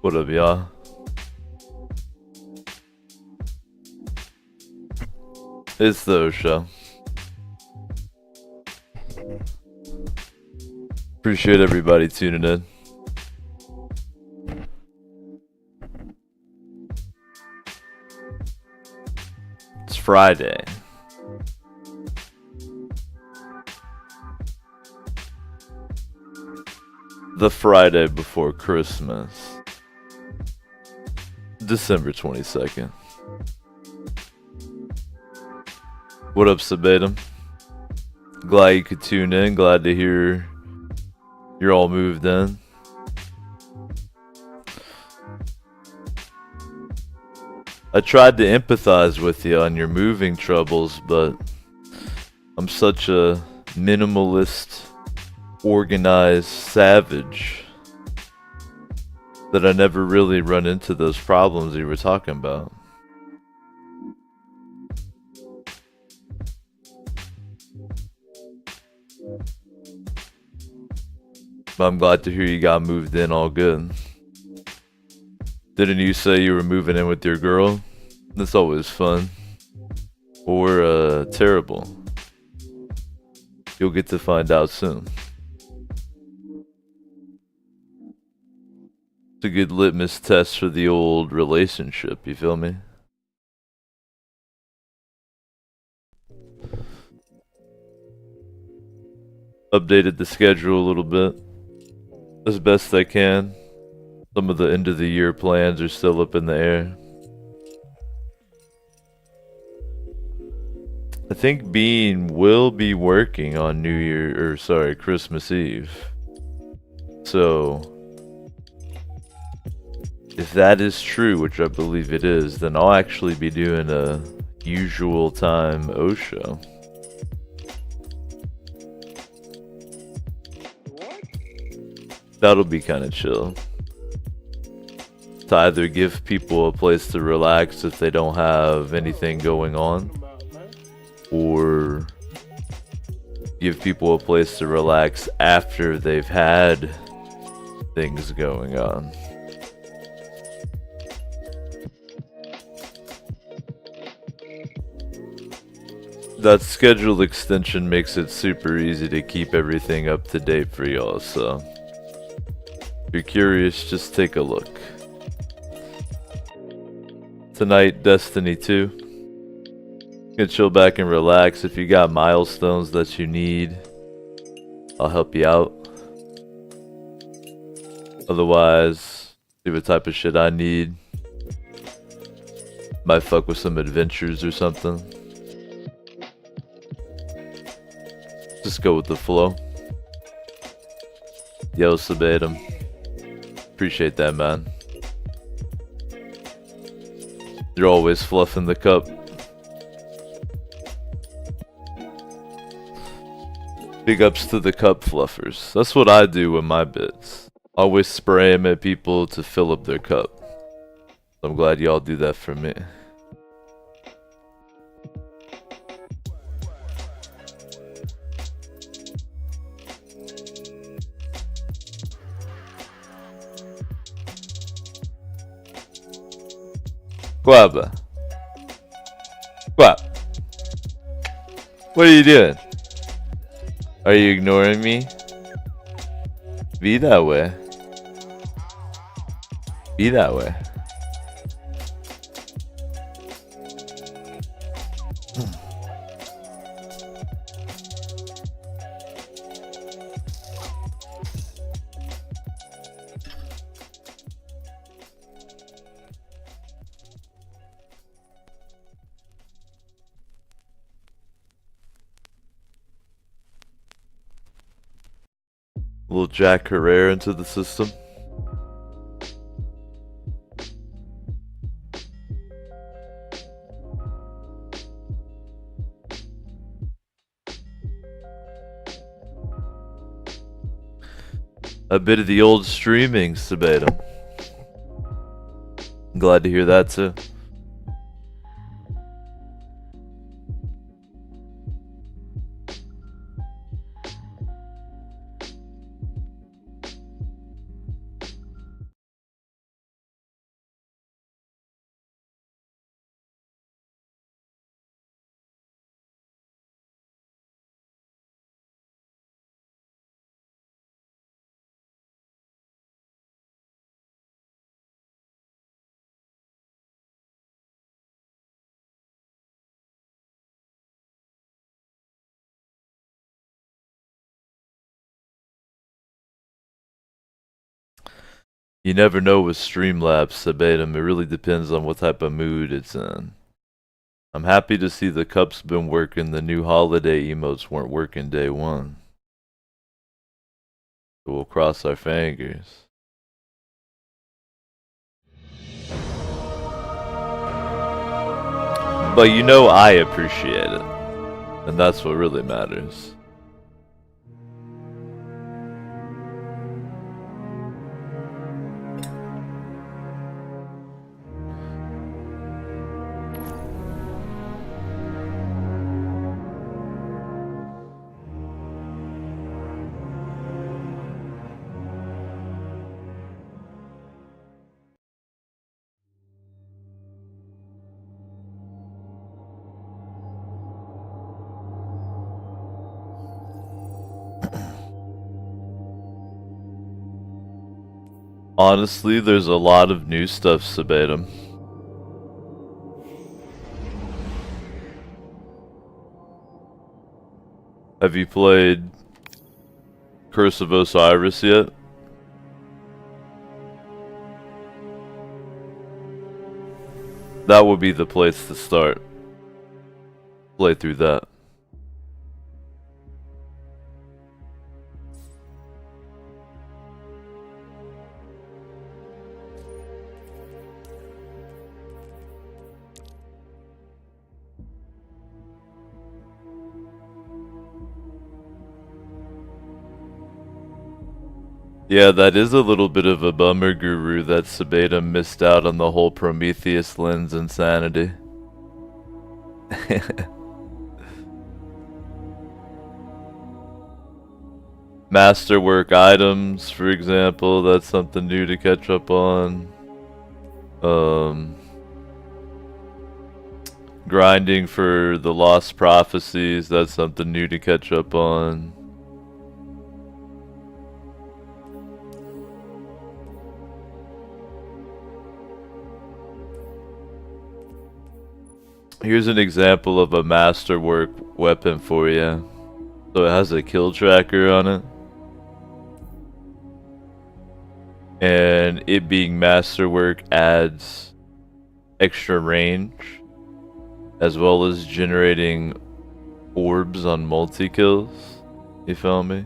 What up, y'all? It's the O Show. Appreciate everybody tuning in. It's Friday. The Friday before Christmas. December 22nd. What up, Sabatum? Glad you could tune in. Glad to hear you're all moved in. I tried to empathize with you on your moving troubles, but I'm such a minimalist, organized savage that I never really run into those problems you were talking about. But I'm glad to hear you got moved in all good. Didn't you say you were moving in with your girl? That's always fun. Or, terrible. You'll get to find out soon. It's a good litmus test for the old relationship, you feel me? Updated the schedule a little bit. As best I can. Some of the end of the year plans are still up in the air. I think Bean will be working on Christmas Eve. So, if that is true, which I believe it is, then I'll actually be doing a usual time O show. That'll be kind of chill. To either give people a place to relax if they don't have anything going on, or give people a place to relax after they've had things going on. That schedule extension makes it super easy to keep everything up to date for y'all, so if you're curious, just take a look. Tonight, Destiny 2. You can chill back and relax. If you got milestones that you need, I'll help you out. Otherwise, see what type of shit I need. Might fuck with some adventures or something. Just go with the flow. Yo, Sabatum. Appreciate that, man. You're always fluffing the cup. Big ups to the cup fluffers. That's what I do with my bits. Always spray them at people to fill up their cup. I'm glad y'all do that for me. Guaba. Guap. What are you doing? Are you ignoring me? Be that way. Be that way. Little Jack Herrera into the system. A bit of the old streaming, Sabatum. Glad to hear that too. You never know with Streamlabs, Sabatum. It really depends on what type of mood it's in. I'm happy to see the cup's been working. The new holiday emotes weren't working day one. So we'll cross our fingers. But you know I appreciate it. And that's what really matters. Honestly, there's a lot of new stuff, Sabatum. Have you played Curse of Osiris yet? That would be the place to start. Play through that. Yeah, that is a little bit of a bummer, Guru, that Sabatum missed out on the whole Prometheus lens insanity. Masterwork items, for example, that's something new to catch up on. Grinding for the Lost Prophecies, that's something new to catch up on. Here's an example of a Masterwork weapon for you. So it has a kill tracker on it. And it being Masterwork adds extra range, as well as generating orbs on multi-kills. You feel me?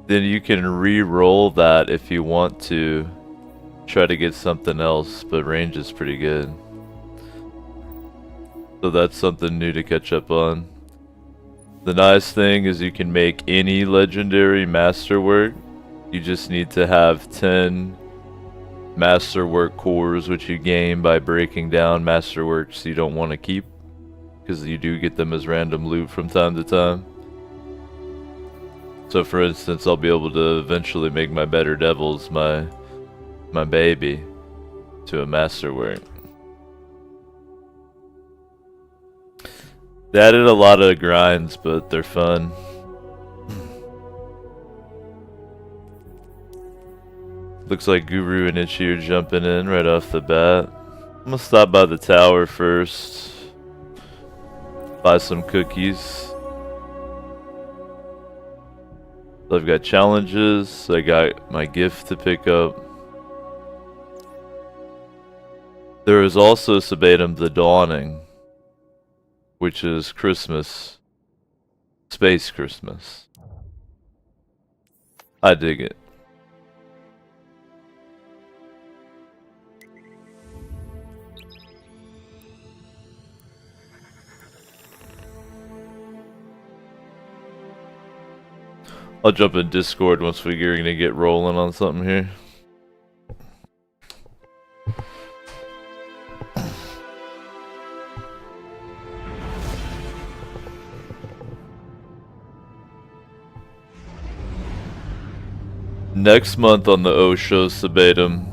Then you can re-roll that if you want to try to get something else, but range is pretty good. So that's something new to catch up on. The nice thing is you can make any legendary Masterwork. You just need to have 10 Masterwork cores, which you gain by breaking down Masterworks you don't want to keep, because you do get them as random loot from time to time. So for instance, I'll be able to eventually make my Better Devils my baby to a Masterwork. They added a lot of grinds, but they're fun. Looks like Guru and Itchy are jumping in right off the bat. I'm gonna stop by the tower first. Buy some cookies. I've got challenges. I got my gift to pick up. There is also Sabatum the Dawning, which is Christmas. Space Christmas. I dig it. I'll jump in Discord once we're gonna get rolling on something here. Next month on the O Show, Sabatum,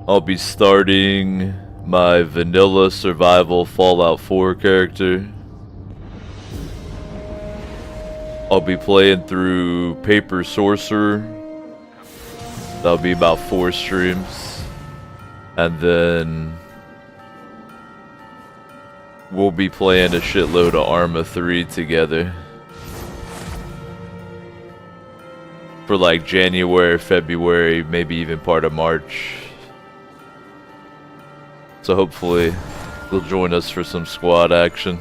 I'll be starting my vanilla survival Fallout 4 character. I'll be playing through Paper Sorcerer. That'll be about 4 streams. And then we'll be playing a shitload of Arma 3 together. for like January, February, maybe even part of March. So hopefully they'll join us for some squad action.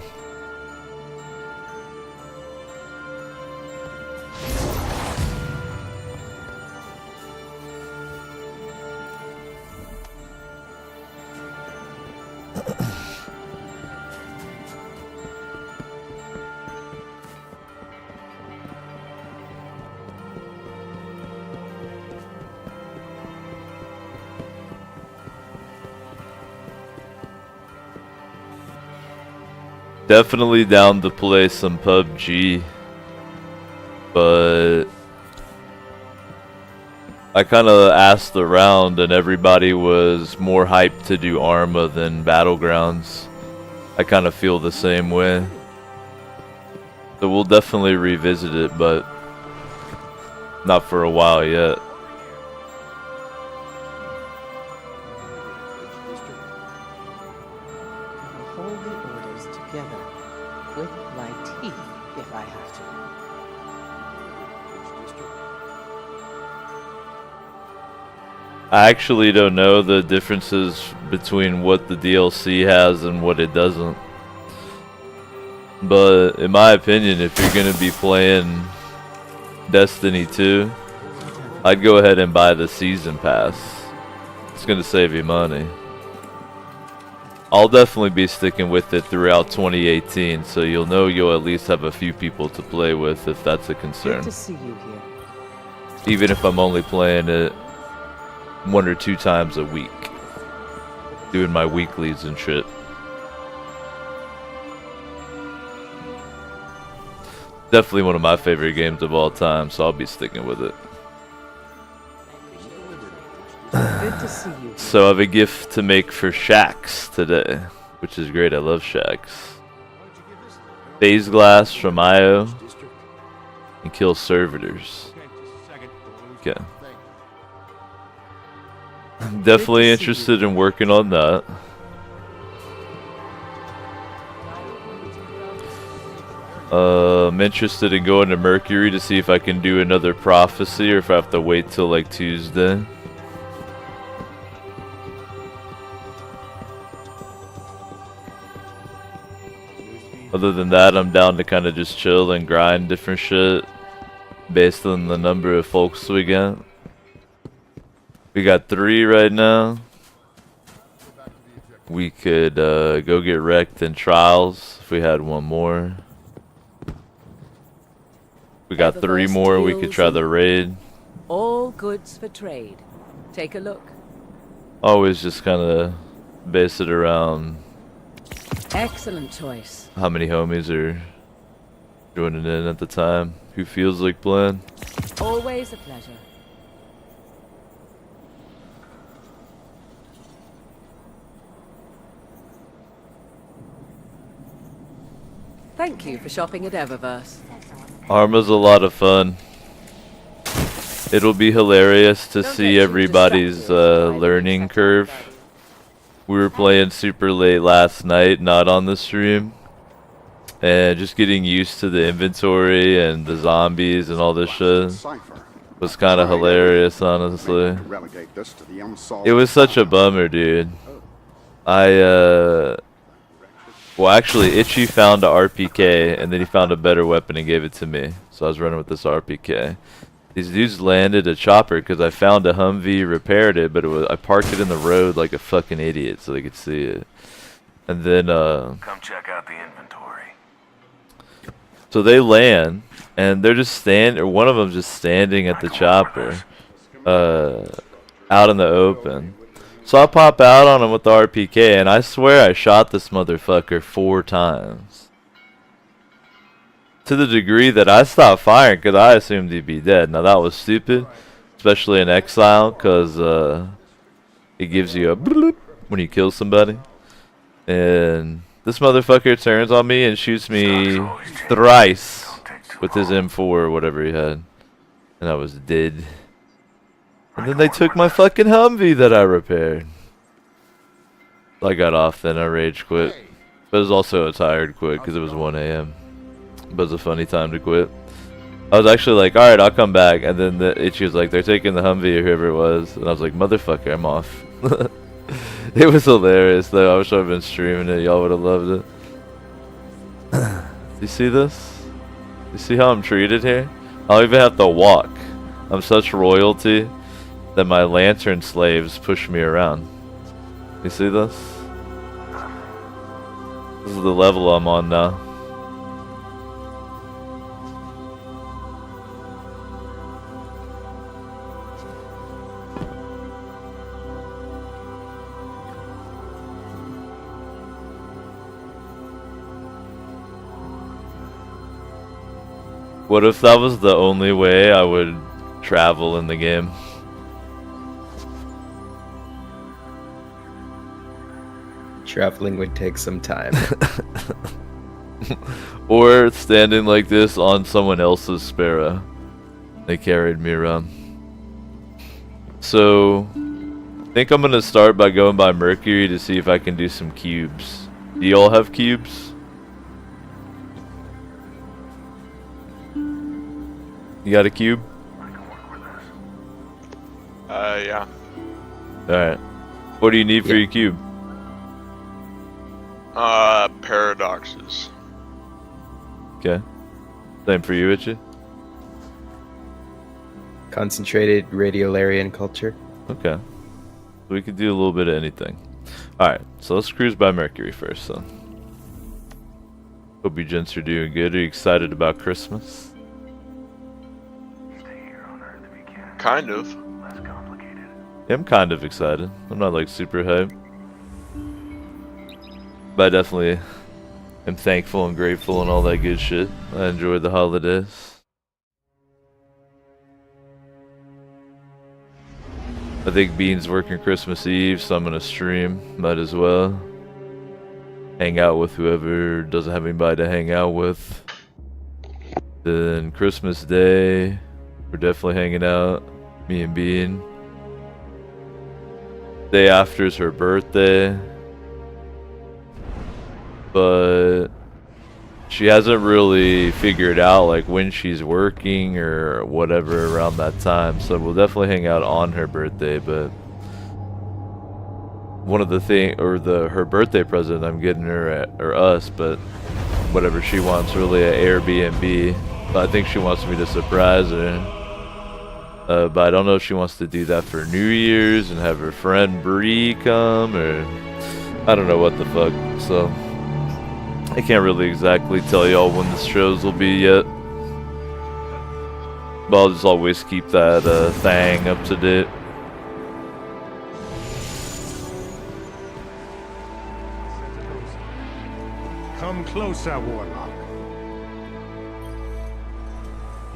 Definitely down to play some PUBG, but I kind of asked around and everybody was more hyped to do Arma than Battlegrounds. I kind of feel the same way. So we'll definitely revisit it, but not for a while yet. I actually don't know the differences between what the DLC has and what it doesn't. But in my opinion, if you're going to be playing Destiny 2, I'd go ahead and buy the Season Pass. It's going to save you money. I'll definitely be sticking with it throughout 2018, so you'll know you'll at least have a few people to play with if that's a concern. Good to see you here. Even if I'm only playing it 1 or 2 times a week, doing my weeklies and shit. Definitely one of my favorite games of all time, so I'll be sticking with it. Good to see you. So I have a gift to make for Shaxx today, which is great. I love Shaxx. Phase Glass from IO and kill servitors. Okay. I'm definitely interested in working on that. I'm interested in going to Mercury to see if I can do another prophecy or if I have to wait till like Tuesday. Other than that, I'm down to kind of just chill and grind different shit based on the number of folks we got. We got 3 right now. We could go get wrecked in trials if we had 1 more. We got 3 more. We could try the raid. All goods for trade. Take a look. Always just kind of base it around Excellent choice. how many homies are joining in at the time. Who feels like playing. Always a pleasure. Thank you for shopping at Eververse. Arma's a lot of fun. It'll be hilarious to see everybody's learning curve. We were playing super late last night, not on the stream. And just getting used to the inventory and the zombies and all this shit was kind of hilarious, honestly. It was such a bummer, dude. Well, actually, Itchy found a RPK, and then he found a better weapon and gave it to me. So I was running with this RPK. These dudes landed a chopper because I found a Humvee, repaired it, but I parked it in the road like a fucking idiot so they could see it. And then, come check out the inventory. So they land, and they're just one of them's just standing at the chopper, out in the open. So I pop out on him with the RPK, and I swear I shot this motherfucker 4 times. To the degree that I stopped firing because I assumed he'd be dead. Now that was stupid, especially in Exile, because it gives you a bloop when you kill somebody. And this motherfucker turns on me and shoots me thrice with his M4 or whatever he had. And I was dead. And then they took my fucking Humvee that I repaired. I got off then, I rage quit. But it was also a tired quit because it was 1 AM. But it was a funny time to quit. I was actually like, all right, I'll come back. And then she was like, they're taking the Humvee or whoever it was. And I was like, motherfucker, I'm off. It was hilarious though. I wish I'd been streaming it. Y'all would have loved it. You see this? You see how I'm treated here? I don't even have to walk. I'm such royalty that my lantern slaves push me around. You see this? This is the level I'm on now. What if that was the only way I would travel in the game? Traveling would take some time. Or standing like this on someone else's sparrow. They carried me around. So, I think I'm gonna start by going by Mercury to see if I can do some cubes. Do y'all have cubes? You got a cube? Yeah. Alright. What do you need for your cube? Paradoxes. Okay. Same for you, Itchy? Concentrated radiolarian culture. Okay. We could do a little bit of anything. Alright, so let's cruise by Mercury first then. Hope you gents are doing good. Are you excited about Christmas? Kind of. Yeah, I'm kind of excited. I'm not like super hyped. But I definitely am thankful and grateful and all that good shit. I enjoyed the holidays. I think Bean's working Christmas Eve, so I'm gonna stream. Might as well. Hang out with whoever doesn't have anybody to hang out with. Then Christmas Day, we're definitely hanging out. Me and Bean. Day after is her birthday. But she hasn't really figured out like when she's working or whatever around that time, so we'll definitely hang out on her birthday. But one of the her birthday present I'm getting her or us, but whatever she wants, really an Airbnb. But I think she wants me to surprise her. But I don't know if she wants to do that for New Year's and have her friend Bree come, or I don't know what the fuck. So I can't really exactly tell y'all when the shows will be yet. But I'll just always keep that thing up to date. Come closer, Warlock.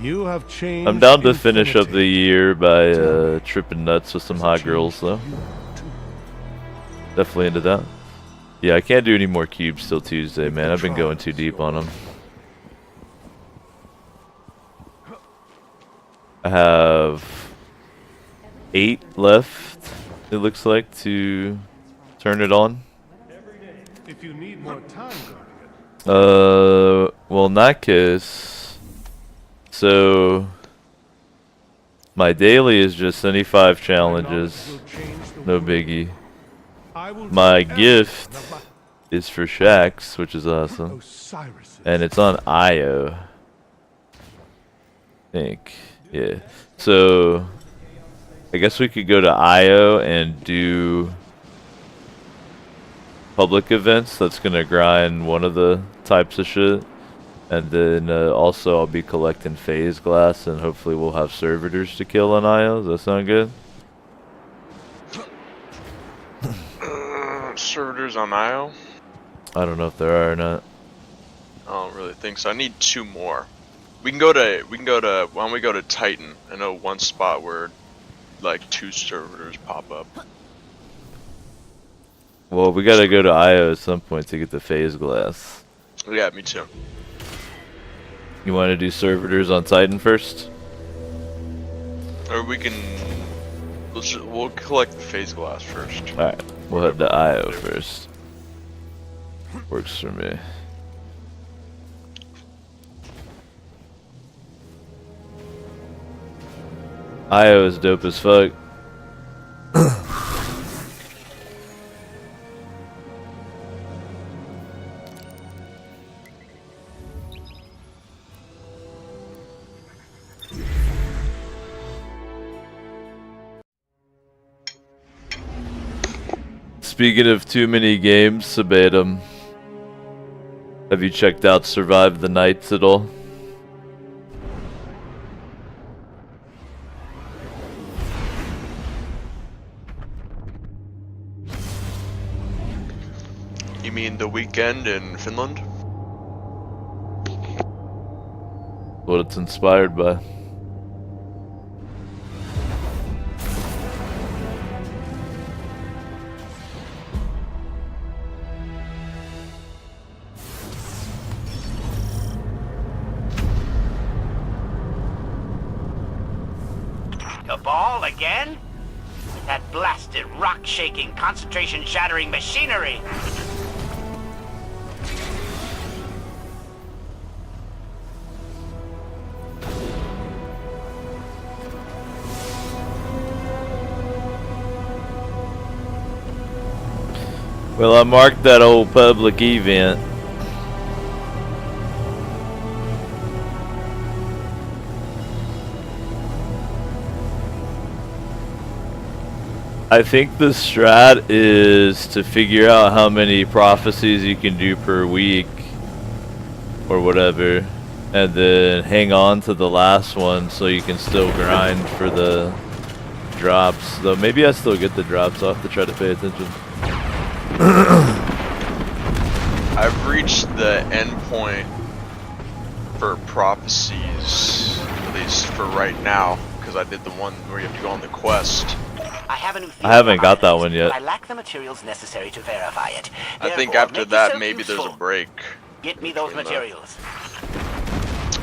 You have changed. I'm down to finish up the year by tripping nuts with some hot girls, though. Definitely into that. Yeah, I can't do any more cubes till Tuesday, man. I've been going too deep on them. I have 8 left, it looks like, to turn it on. If you need more time, Well, in that case, so my daily is just 75 challenges, no biggie. My gift is for Shaxx, which is awesome, and it's on IO, I think. Yeah, so I guess we could go to IO and do public events. That's gonna grind one of the types of shit, and then also I'll be collecting phase glass, and hopefully we'll have servitors to kill on IO. Does that sound good? Servitors on IO? I don't know if there are or not. I don't really think so. I need 2 more. We can go to why don't we go to Titan? I know one spot where like 2 servitors pop up. Well, we gotta go to IO at some point to get the phase glass. Yeah, me too. You want to do servitors on Titan first? Or we can we'll collect the phase glass first. Alright, we'll head to IO first. Works for me. Io is dope as fuck. Speaking of too many games, Sabatum, have you checked out Survive the Nights at all? You mean the weekend in Finland? What it's inspired by. The ball again? That blasted rock-shaking, concentration-shattering machinery! Well, I marked that old public event. I think the strat is to figure out how many prophecies you can do per week or whatever, and then hang on to the last one so you can still grind for the drops. Though maybe I still get the drops. I'll have to try to pay attention. I've reached the end point for prophecies, at least for right now, because I did the one where you have to go on the quest. I have a new I haven't got that one yet. I lack the materials necessary to verify it. I think Therefore, after make that, yourself maybe there's a useful. break. Get me those between that. materials.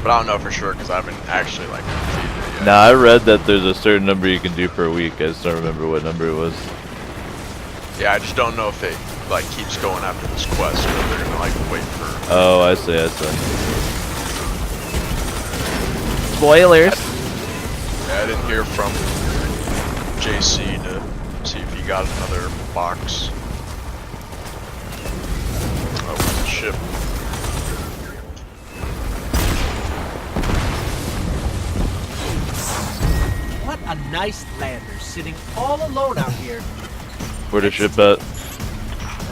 But I don't know for sure because I haven't actually like completed it yet. Nah, I read that there's a certain number you can do per week. I just don't remember what number it was. Yeah, I just don't know if it like keeps going after this quest or if they're gonna like wait for. Oh, I see, I see. Spoilers! Yeah, I didn't hear from JC to see if he got another box. Oh, it's a ship. What a nice lander, sitting all alone out here. Where the ship at?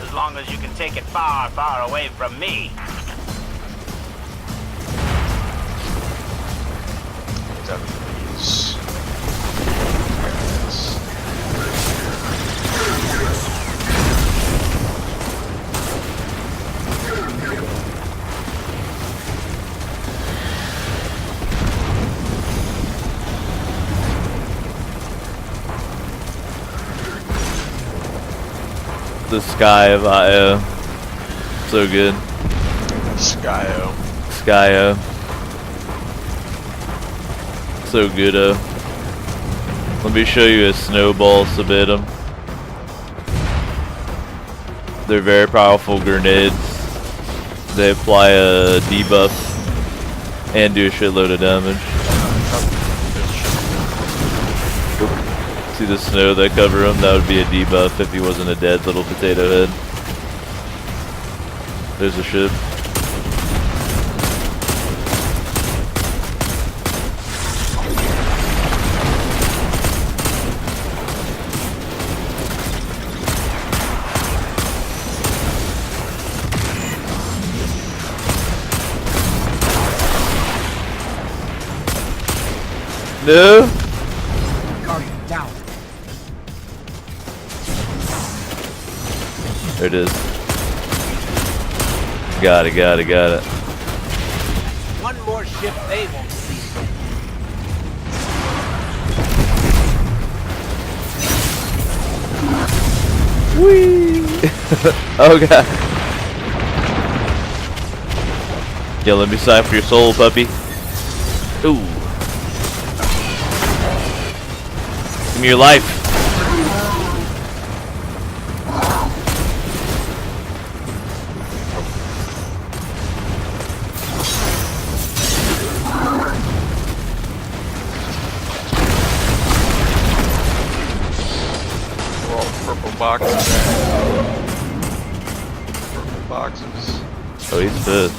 As long as you can take it far, far away from me. Please. The Sky of Io. So good. Skyo. Skyo. So good, Let me show you a snowball, Sabitum. They're very powerful grenades. They apply a debuff and do a shitload of damage. See the snow that cover him? That would be a debuff if he wasn't a dead little potato head. There's a ship. No? Guardian down. There it is. Got it, got it, got it. One more ship they won't see. Whee! Oh god. Yeah, let me sign for your soul, puppy. Ooh. Give me your life. purple boxes at? Purple boxes. Oh, he's pissed.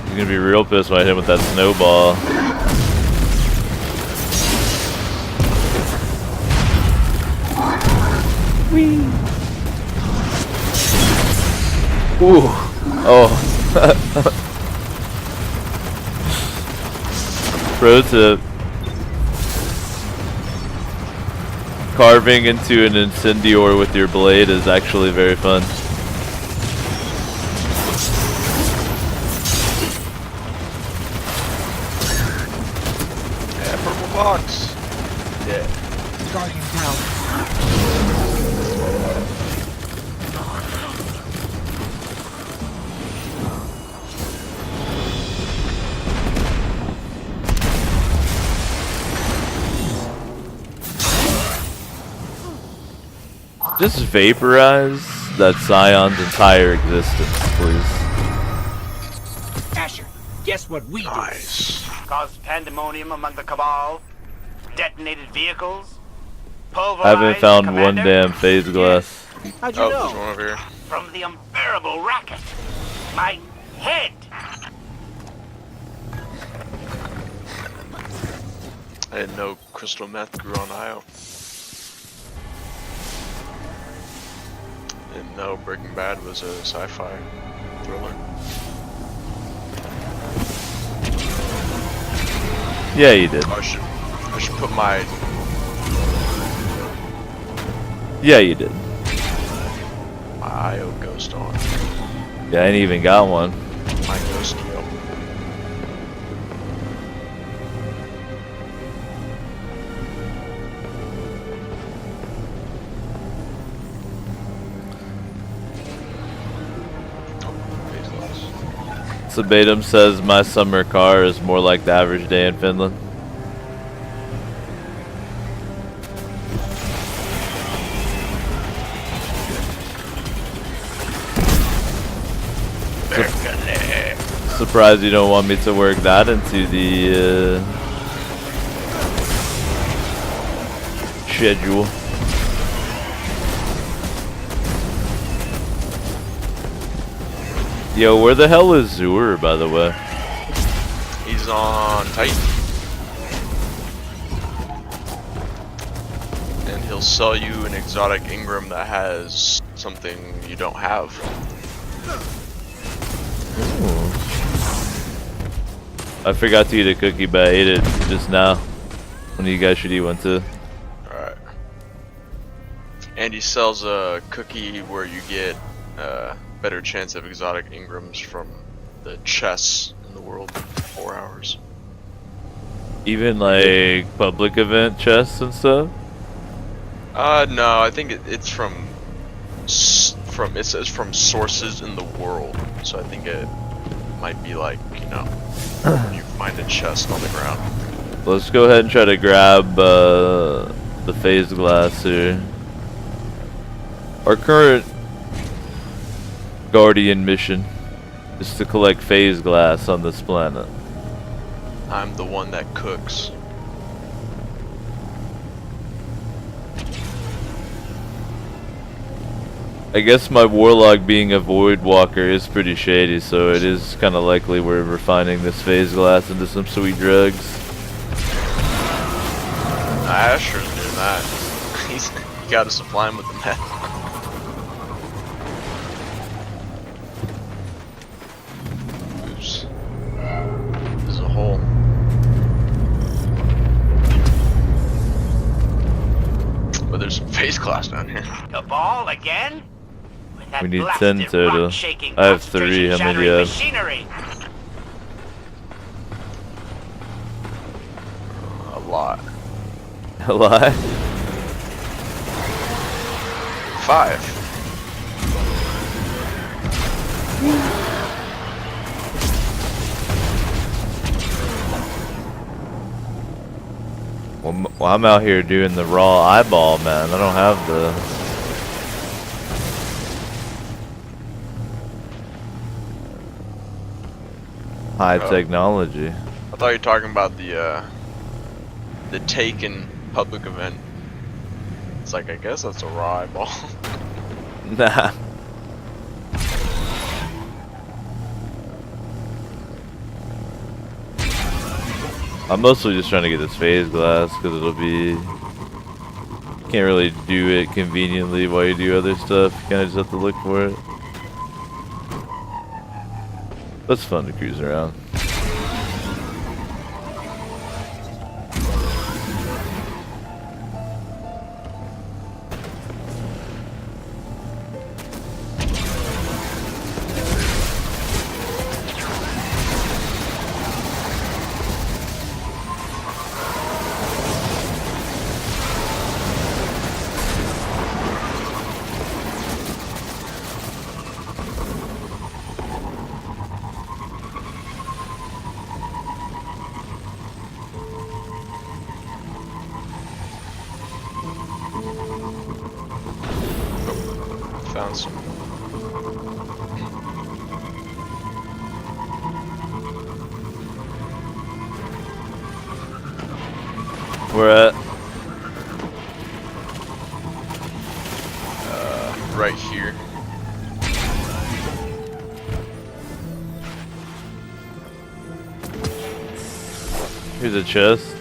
He's gonna be real pissed when I hit him with that snowball. Whee! Ooh! Oh! Pro tip. Carving into an incendior with your blade is actually very fun. Yeah, purple box. Yeah. Guardian down. Just vaporize that Scion's entire existence, please. Asher, guess what we Nice. Caused pandemonium among the Cabal. Detonated vehicles. I Pulverized haven't found the one commander. damn phase glass. did? How'd you Oh, there's know? one over here. From the unbearable racket. My head. I didn't know crystal meth grew on Io. Didn't know Breaking Bad was a sci-fi thriller. Yeah, you did. I should put my Yeah, you did. IO ghost on. Yeah, I ain't even got one. My ghost yo. Sabatum says my summer car is more like the average day in Finland. Surprised you don't want me to work that into the schedule. Yo, where the hell is Zur, by the way? He's on Titan. And he'll sell you an exotic Ingram that has something you don't have. I forgot to eat a cookie, but I ate it just now. One of you guys should eat one too. Alright. And he sells a cookie where you get better chance of exotic Ingrams from the chests in the world in 4 hours. Even like public event chests and stuff. No, I think it's from it says from sources in the world. So I think it might be like, you know, when you find a chest on the ground. Let's go ahead and try to grab the phase glass here. Our current Guardian mission is to collect phase glass on this planet. I'm the one that cooks. I guess my warlock being a void walker is pretty shady, so it is kind of likely we're refining this phase glass into some sweet drugs. Asher's doing that. You gotta supply him with the meth. Oops. There's a hole. But there's some phase glass down here. Cabal again? With that We need blasted 10 total. rock-shaking, I have 3. How many do you concentration-shattering have? machinery. A lot. A lot? 5. Well, I'm out here doing the raw eyeball, man. I don't have the... high technology. I thought you were talking about the Taken public event. It's like, I guess that's a raw eyeball. Nah. I'm mostly just trying to get this phase glass because it'll be. Can't really do it conveniently while you do other stuff. You kind of just have to look for it. But it's fun to cruise around. Found some. We're at. Right here. Here's a chest.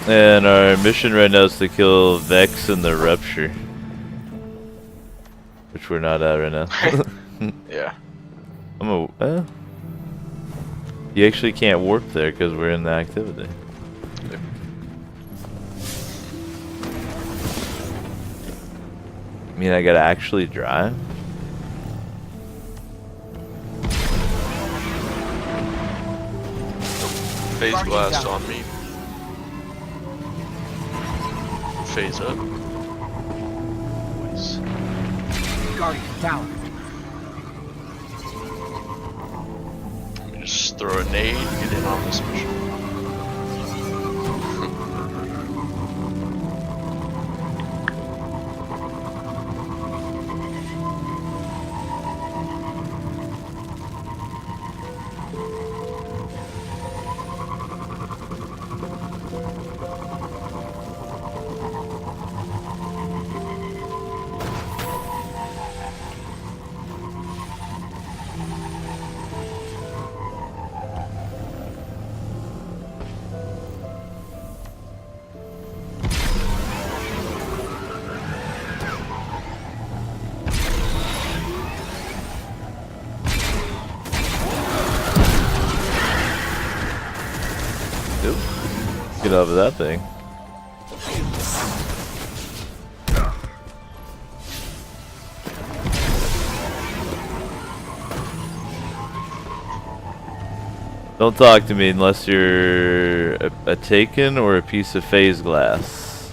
And our mission right now is to kill Vex and the Rupture. Which we're not at right now. Yeah. You actually can't warp there because we're in the activity. Yep. I mean, I gotta actually drive? Phase blast on me. Phase up. Nice. Guardian down. Let me just throw a nade and get in on this mission. Get off of that thing. Don't talk to me unless you're a Taken or a piece of phase glass.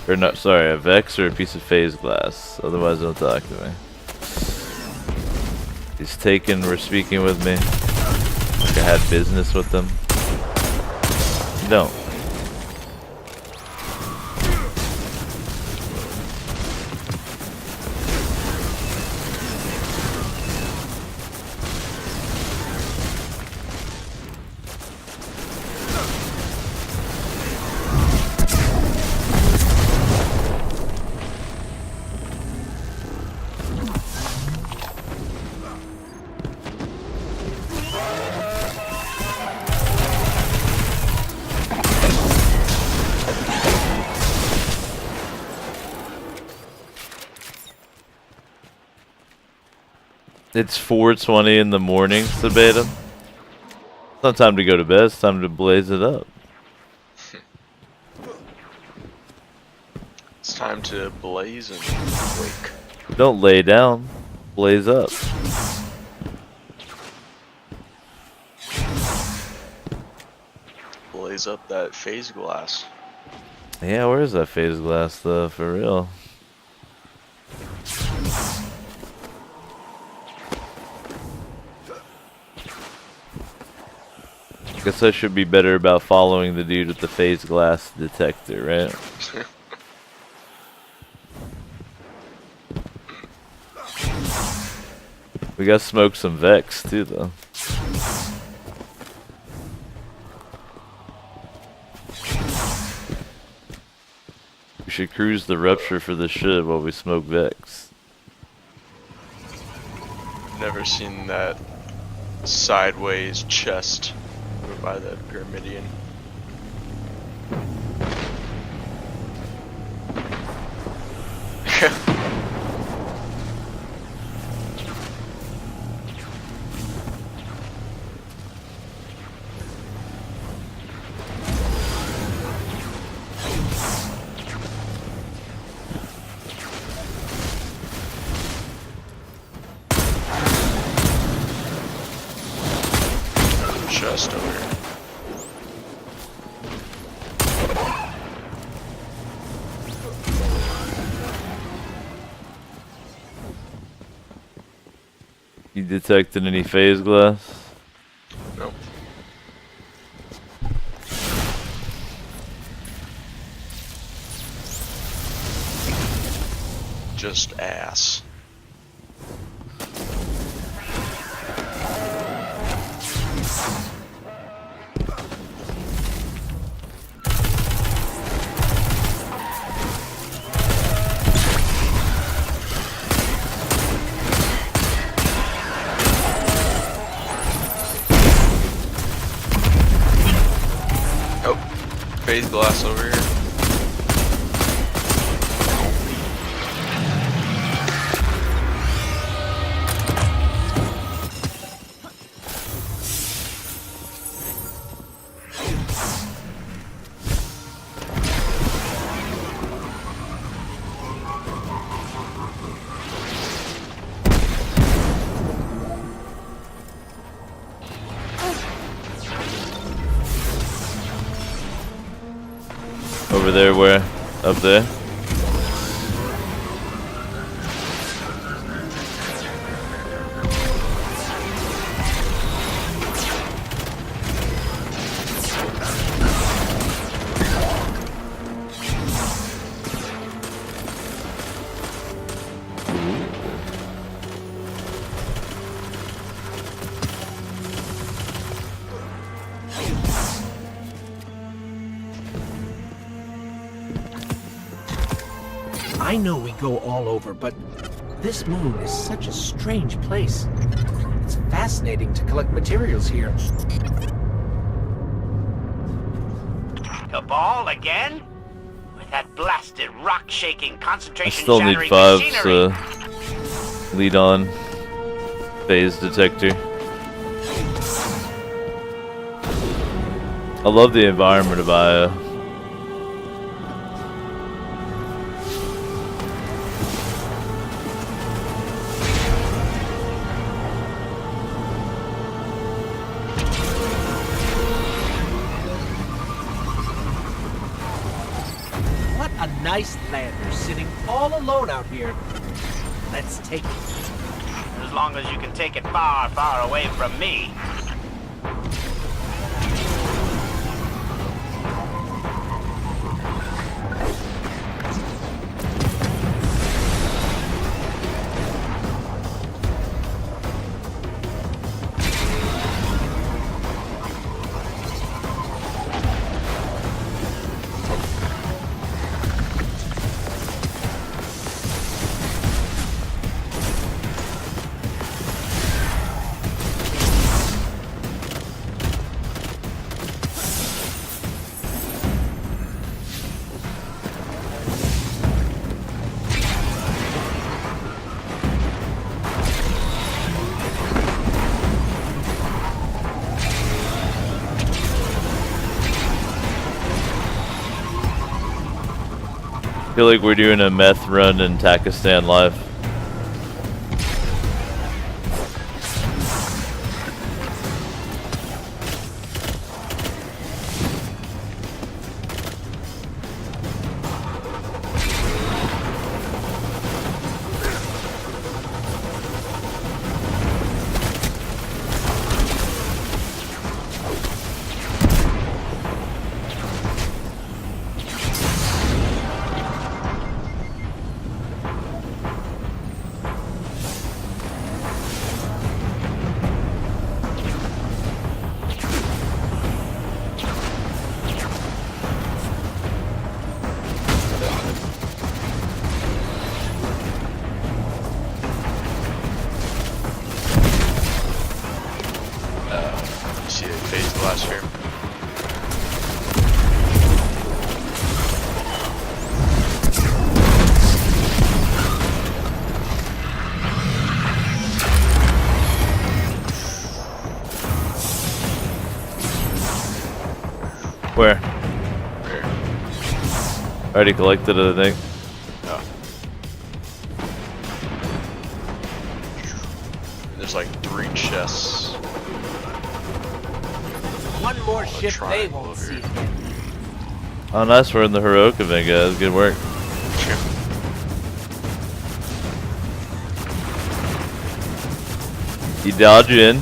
Or no, sorry, a Vex or a piece of phase glass. Otherwise, don't talk to me. These Taken were speaking with me. Like I had business with them. Don't. It's 4:20 in the morning, Sabatum. It's not time to go to bed, it's time to blaze it up. It's time to blaze and wake. Don't lay down, blaze up. Blaze up that phase glass. Yeah, where's that phase glass though, for real? Guess I should be better about following the dude with the phase glass detector, right? We gotta smoke some Vex too, though. We should cruise the Rupture for the ship while we smoke Vex. Never seen that sideways chest over by the Pyramidion. Chest over here. You detected any phase glass? Nope. Just ass. Phase glass over here. Over there, where? Up there? I know we go all over, but this moon is such a strange place. It's fascinating to collect materials here. Cabal again? With that blasted rock-shaking, I concentration still need shattering 5 machinery. to lead on phase detector. I love the environment of Io. What a nice lander sitting all alone out here. Let's take it. As long as you can take it far, far away from me. I feel like we're doing a meth run in Takistan live. phase glass here. Where? Here. Already collected it, I think. Oh. There's like 3 chests. One more ship they triangle won't over see here. again. Oh, nice. We're in the heroic event, guys. Good work. You dodge in.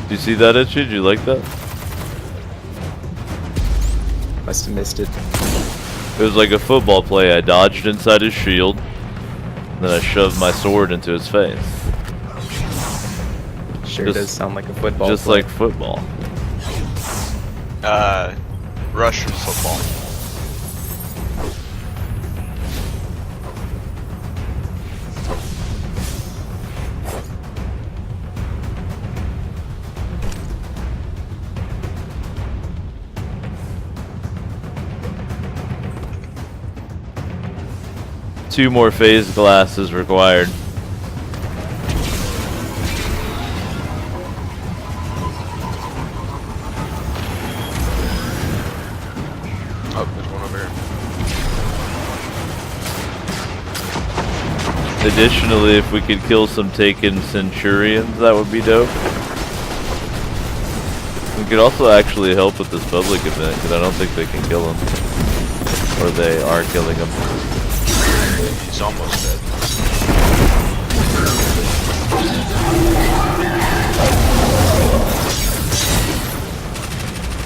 Do you see that, Itchy? Did you like that? Must have missed it. It was like a football play. I dodged inside his shield. Then I shoved my sword into his face. Sure Just- does sound like a football. Just play. like football. Russian football. Two more phase glasses required. Oh, there's one over here. Additionally, if we could kill some taken Centurions, that would be dope. We could also actually help with this public event, because I don't think they can kill them. Or they are killing them. He's almost dead.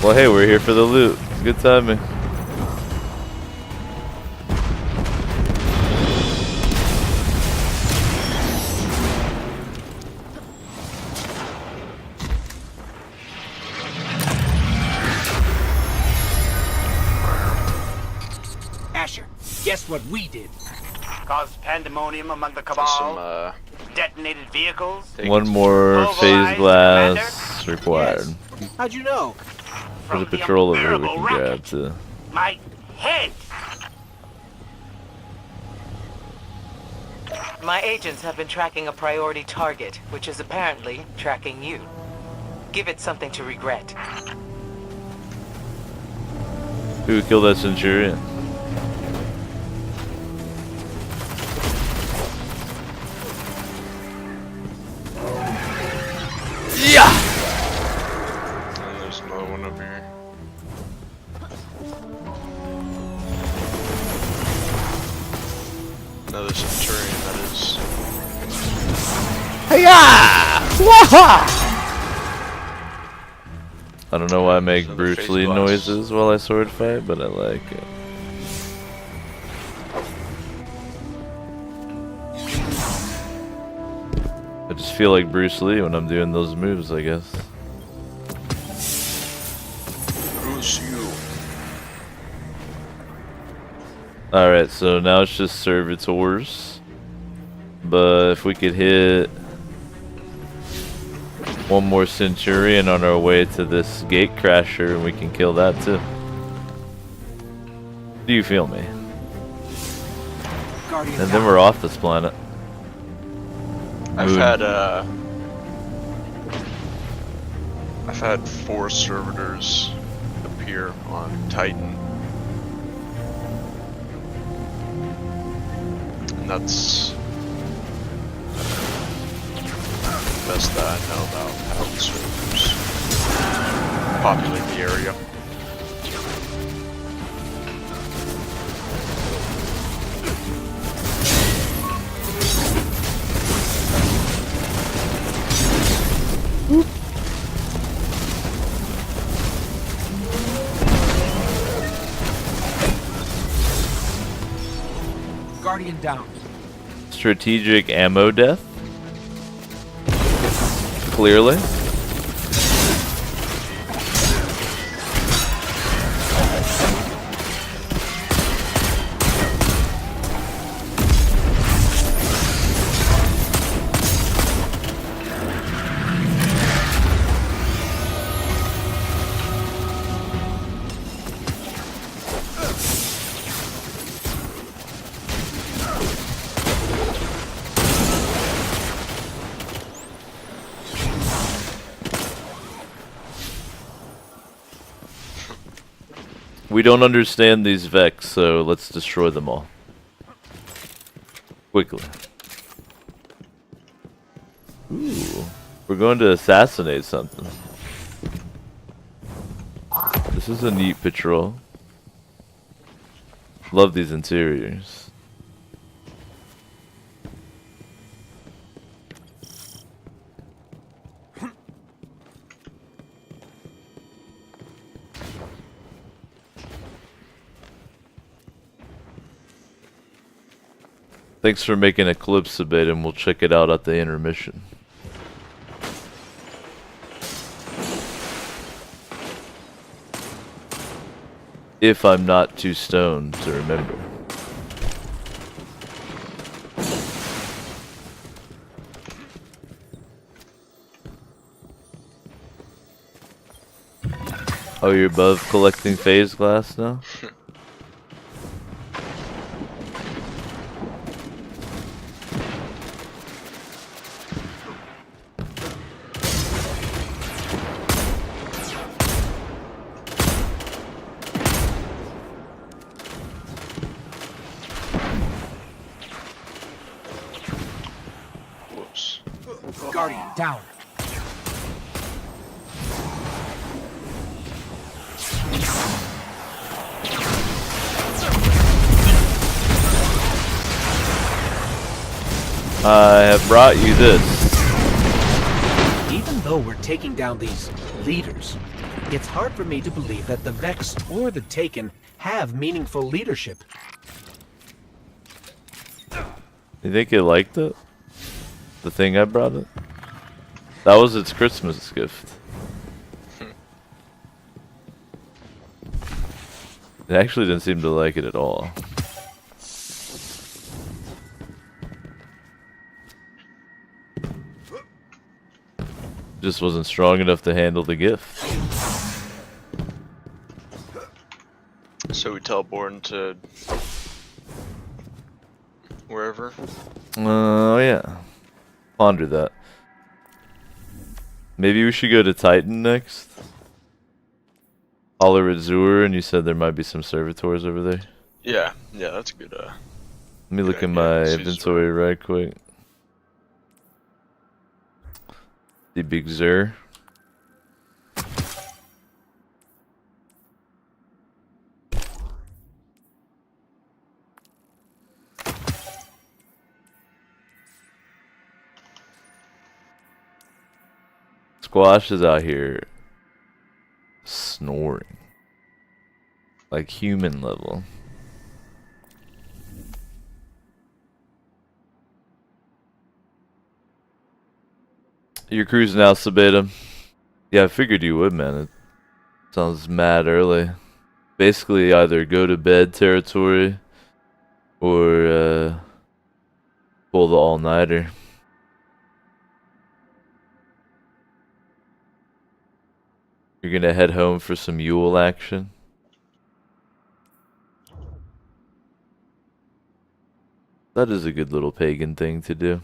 Well, hey, we're here for the loot. Good timing. Asher, guess what we did? Caused pandemonium among the There's Cabal. some, Detonated vehicles. One more phase Mobilize, glass required. Yes. How'd you know? There's a From the patrol over here we unbearable can racket. grab too. My head. My agents have been tracking a priority target, which is apparently tracking you. Give it something to regret. Who killed that Centurion? and there's another one over here. Another Centurion, that is. I don't know why I make Another Bruce phase Lee glass. noises while I sword fight, but I like it. I just feel like Bruce Lee when I'm doing those moves, I guess. Bruce, you. Alright, so now it's just servitors. But if we could hit one more Centurion on our way to this gate crasher, and we can kill that too. Do you feel me? Guardian And then we're off this planet. I've Moon. had 4 servitors appear on Titan. And that's the best that I know about how the servitors populate the area. Guardian down. Strategic ammo death. Clearly. We don't understand these Vex, so let's destroy them all. Quickly. Ooh. We're going to assassinate something. This is a neat patrol. Love these interiors. Thanks for making Eclipse a bit, and we'll check it out at the intermission. If I'm not too stoned to remember. Oh, you're above collecting phase glass now? Whoops. Guardian down. I have brought you this. Even though we're taking down these leaders, it's hard for me to believe that the Vex or the Taken have meaningful leadership. You think it liked it? The thing I brought it? That was its Christmas gift. It actually didn't seem to like it at all. Just wasn't strong enough to handle the gift. So we teleport into wherever. Oh yeah. Ponder that. Maybe we should go to Titan next. Holler at Zur, and you said there might be some servitors over there. Yeah, that's a good. Let me look Okay, at my yeah, inventory right quick. The big Zur. Squash is out here snoring. Like human level. You're cruising out, Sabata. Yeah, I figured you would, man. It sounds mad early. Basically, either go to bed territory or pull the all-nighter. You're gonna head home for some Yule action. That is a good little pagan thing to do.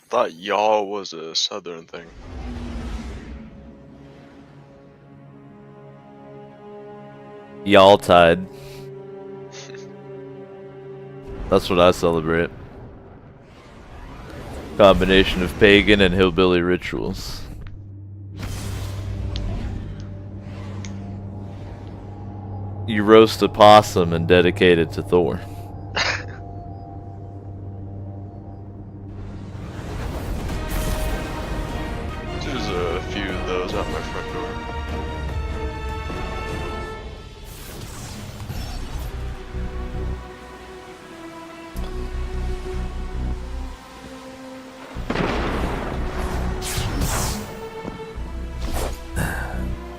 Thought y'all was a southern thing. Y'all-tide. That's what I celebrate. Combination of pagan and hillbilly rituals. You roast a possum and dedicate it to Thor. There's a few of those out my front door.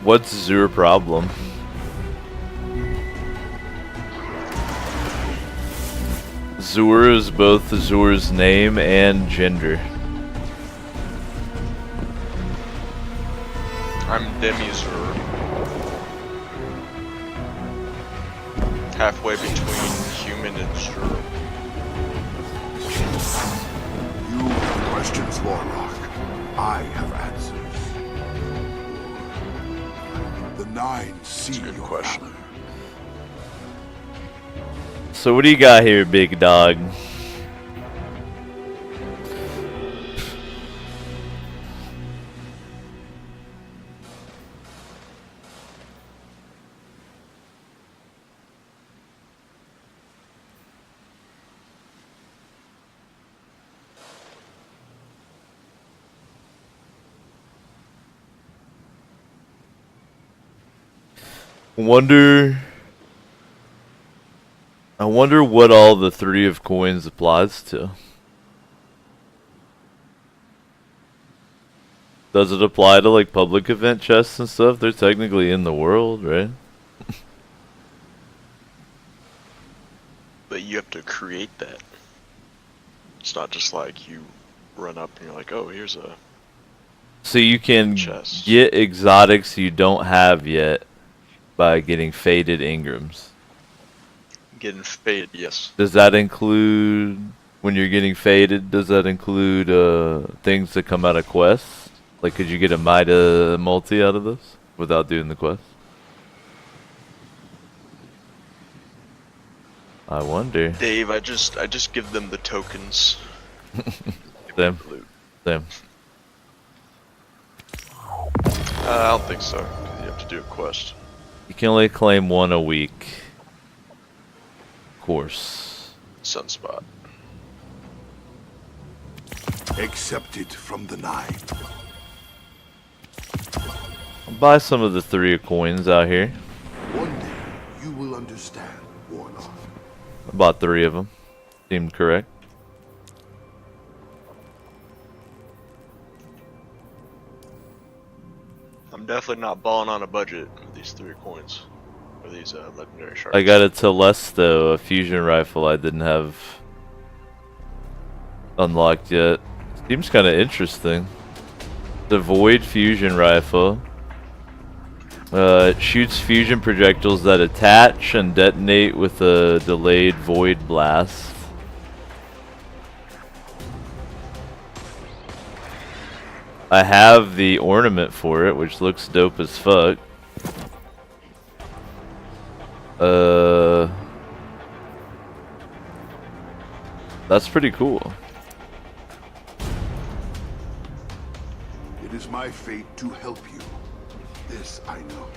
What's Zur problem? Zur is both Zur's name and gender. I'm Demi-Zur. Halfway between human and Zur. You questions, Warlock. I have answers. The Nine see good your question. valor. So what do you got here, big dog? I wonder what all the 3 of coins applies to. Does it apply to like public event chests and stuff? They're technically in the world, right? But you have to create that. It's not just like you run up and you're like, oh, here's a So you can chest. get exotics you don't have yet by getting faded Ingrams. Getting faded, yes. Does that include, when you're getting faded, does that include things that come out of quests? Like, could you get a Mida multi out of this without doing the quest? I wonder. Dave, I just give them the tokens. Same. Same. I don't think so. 'Cause you have to do a quest. You can only claim 1 a week. Course. Sunspot. Accepted from the Nine. I'll buy some of the 3 of coins out here. One day you will understand, Warlock. I bought 3 of them. Seemed correct. I'm definitely not balling on a budget with these 3 coins. Or these legendary sharks. I got a Telesto, a fusion rifle I didn't have unlocked yet. Seems kind of interesting. The Void fusion rifle. It shoots fusion projectiles that attach and detonate with a delayed void blast. I have the ornament for it, which looks dope as fuck. That's pretty cool. It is my fate to help you. This I know.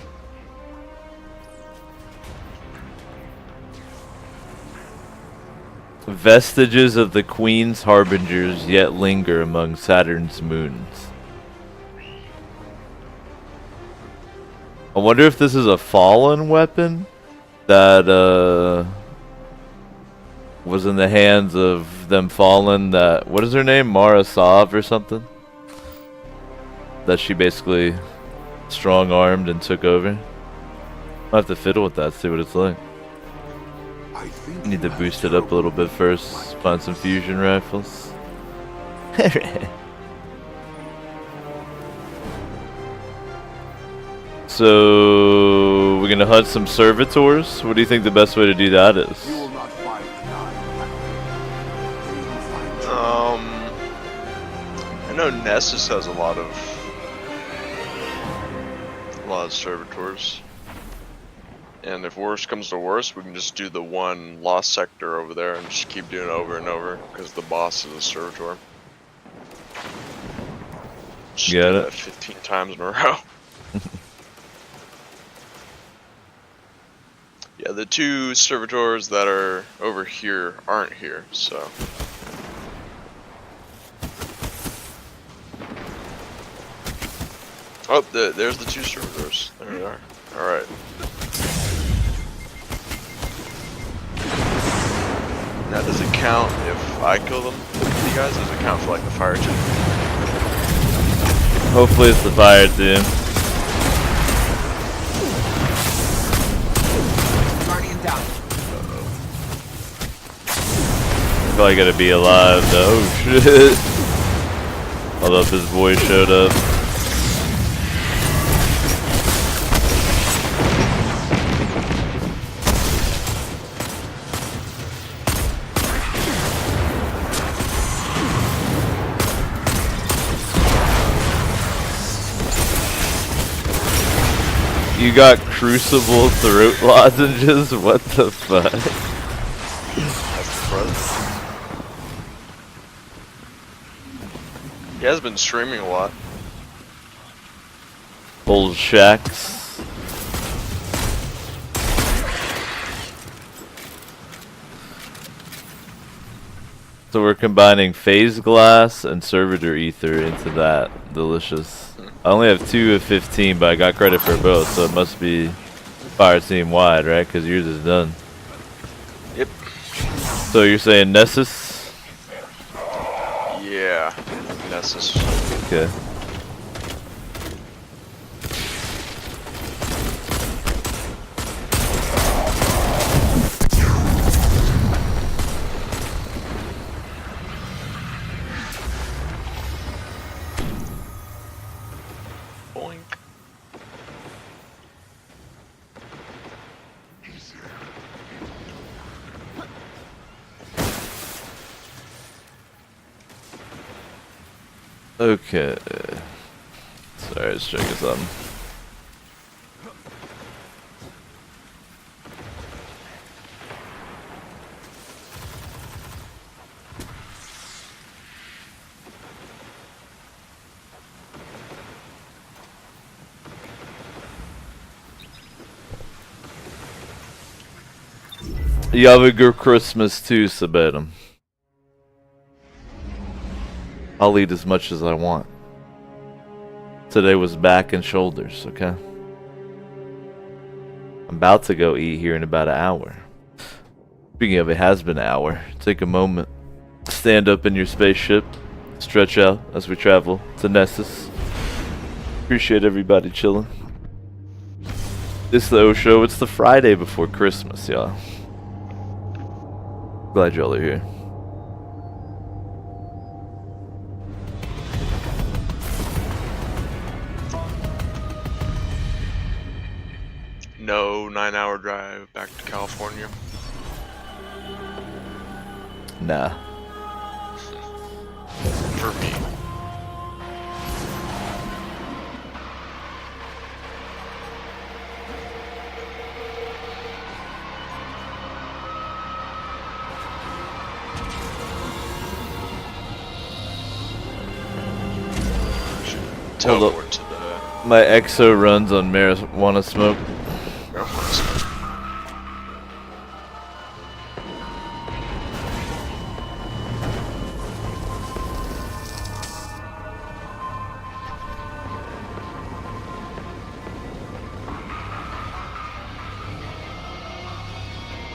Vestiges of the Queen's Harbingers yet linger among Saturn's moons. I wonder if this is a fallen weapon that was in the hands of them fallen that, what is her name? Mara Sov or something? That she basically strong-armed and took over. I'll have to fiddle with that, see what it's like. I think Need to you have boost it up a little bit first. like Find some fusion rifles. So we're gonna hunt some servitors. What do you think the best way to do that is? You will not find the Nine. They will find you. I know Nessus has a lot of servitors. And if worse comes to worse, we can just do the one lost sector over there and just keep doing it over and over because the boss is a servitor. Just Get do it? that 15 times in a row. Yeah, the 2 servitors that are over here aren't here, so. Oh, there's the 2 servitors. There they are. Alright. Now, does it count if I kill them? You guys, does it count for like the fire team? Hopefully it's the fire team. Guardian down. Probably gotta be alive though. Oh shit. Although if his boy showed up. You got crucible throat lozenges? What the fuck? That's the brother. He has been streaming a lot. Old shacks. So we're combining phase glass and servitor ether into that. Delicious. I only have 2 of 15, but I got credit for both, so it must be fire team wide, right? Because yours is done. Yep. So you're saying Nessus? Yeah. Nessus. Okay. Boink. Okay. Sorry, let's check something. You have a good Christmas too, Sabetum. I'll eat as much as I want. Today was back and shoulders, okay? I'm about to go eat here in about an hour. Speaking of, it has been an hour. Take a moment. Stand up in your spaceship. Stretch out as we travel to Nessus. Appreciate everybody chilling. It's the O Show. It's the Friday before Christmas, y'all. Glad y'all are here. No 9-hour drive back to California. Nah. For me. Hold Teleport to the My exo runs on marijuana smoke. marijuana smoke.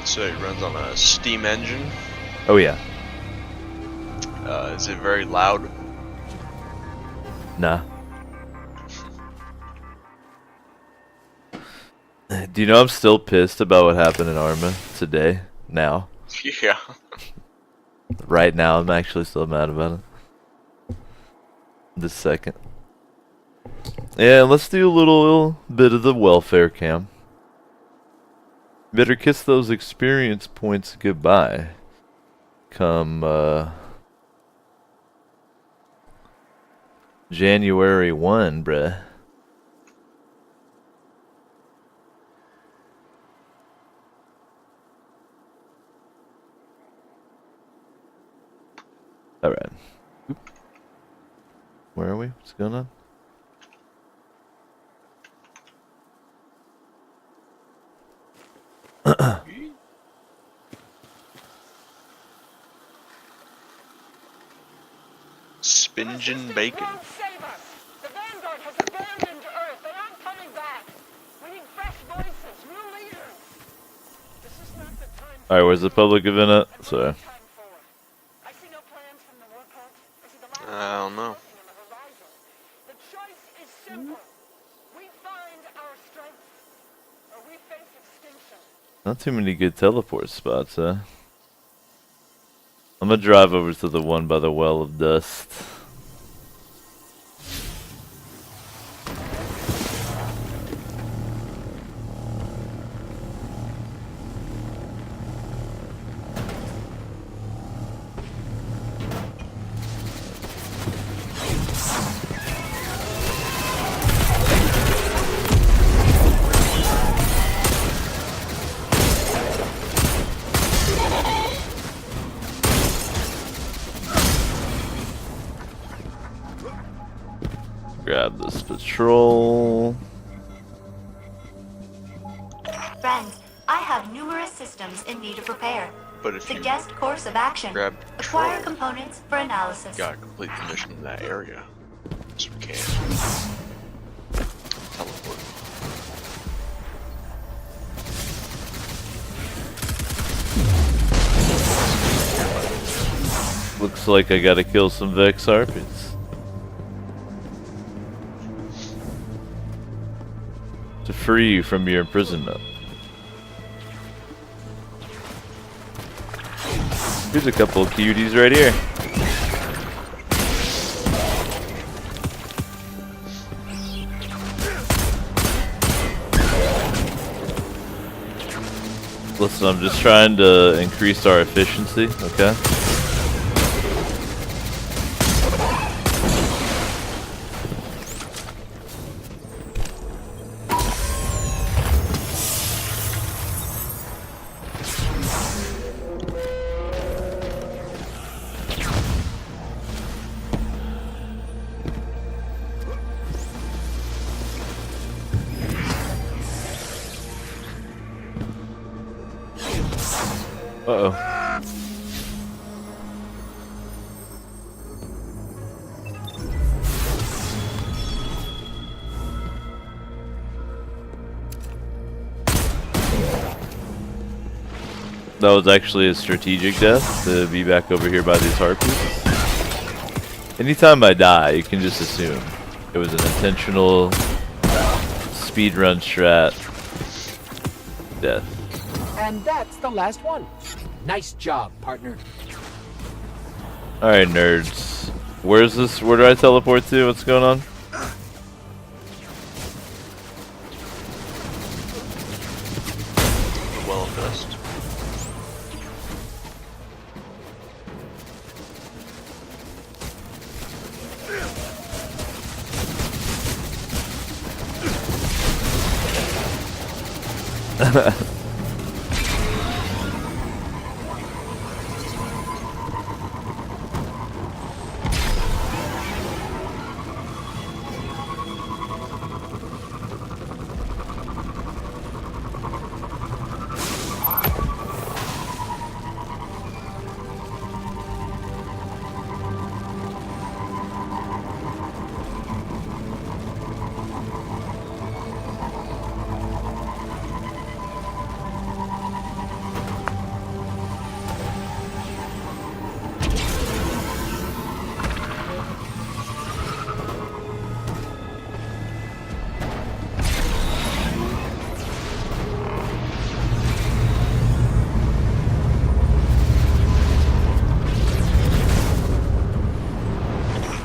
So it runs on a steam engine. Oh yeah. Is it very loud? Nah. Do you know I'm still pissed about what happened in Arma today? Now. Yeah. Right now, I'm actually still mad about it. This second. Yeah, let's do a little bit of the welfare cam. Better kiss those experience points goodbye. Come, January 1, bruh. Alright. Where are we? What's going on? Spingen bacon. The Vanguard has abandoned Earth. They aren't coming back. We need fresh voices, new leaders. This is not the time. Alright, where's the public event at? Sorry. I see no plans from the workers. I see the last I don't know. on the horizon. The choice is simple. We find our strength, or we face extinction. Not too many good teleport spots, huh? I'm gonna drive over to the one by the Well of Dust. grab this patrol. Friends, I have numerous systems in need of repair. But if you Suggest course of action. grab Acquire patrol, components for analysis. gotta complete the mission in that area. So we can teleport. Looks like I gotta kill some Vex Harpies to free you from your imprisonment. Here's a couple of cuties right here. Listen, I'm just trying to increase our efficiency, okay? Uh-oh. That was actually a strategic death to be back over here by these harpies. Anytime I die, you can just assume it was an intentional speedrun strat death. And that's the last one. Nice job, partner. Alright, nerds. Where's this? Where do I teleport to? What's going on? The Well of Dust.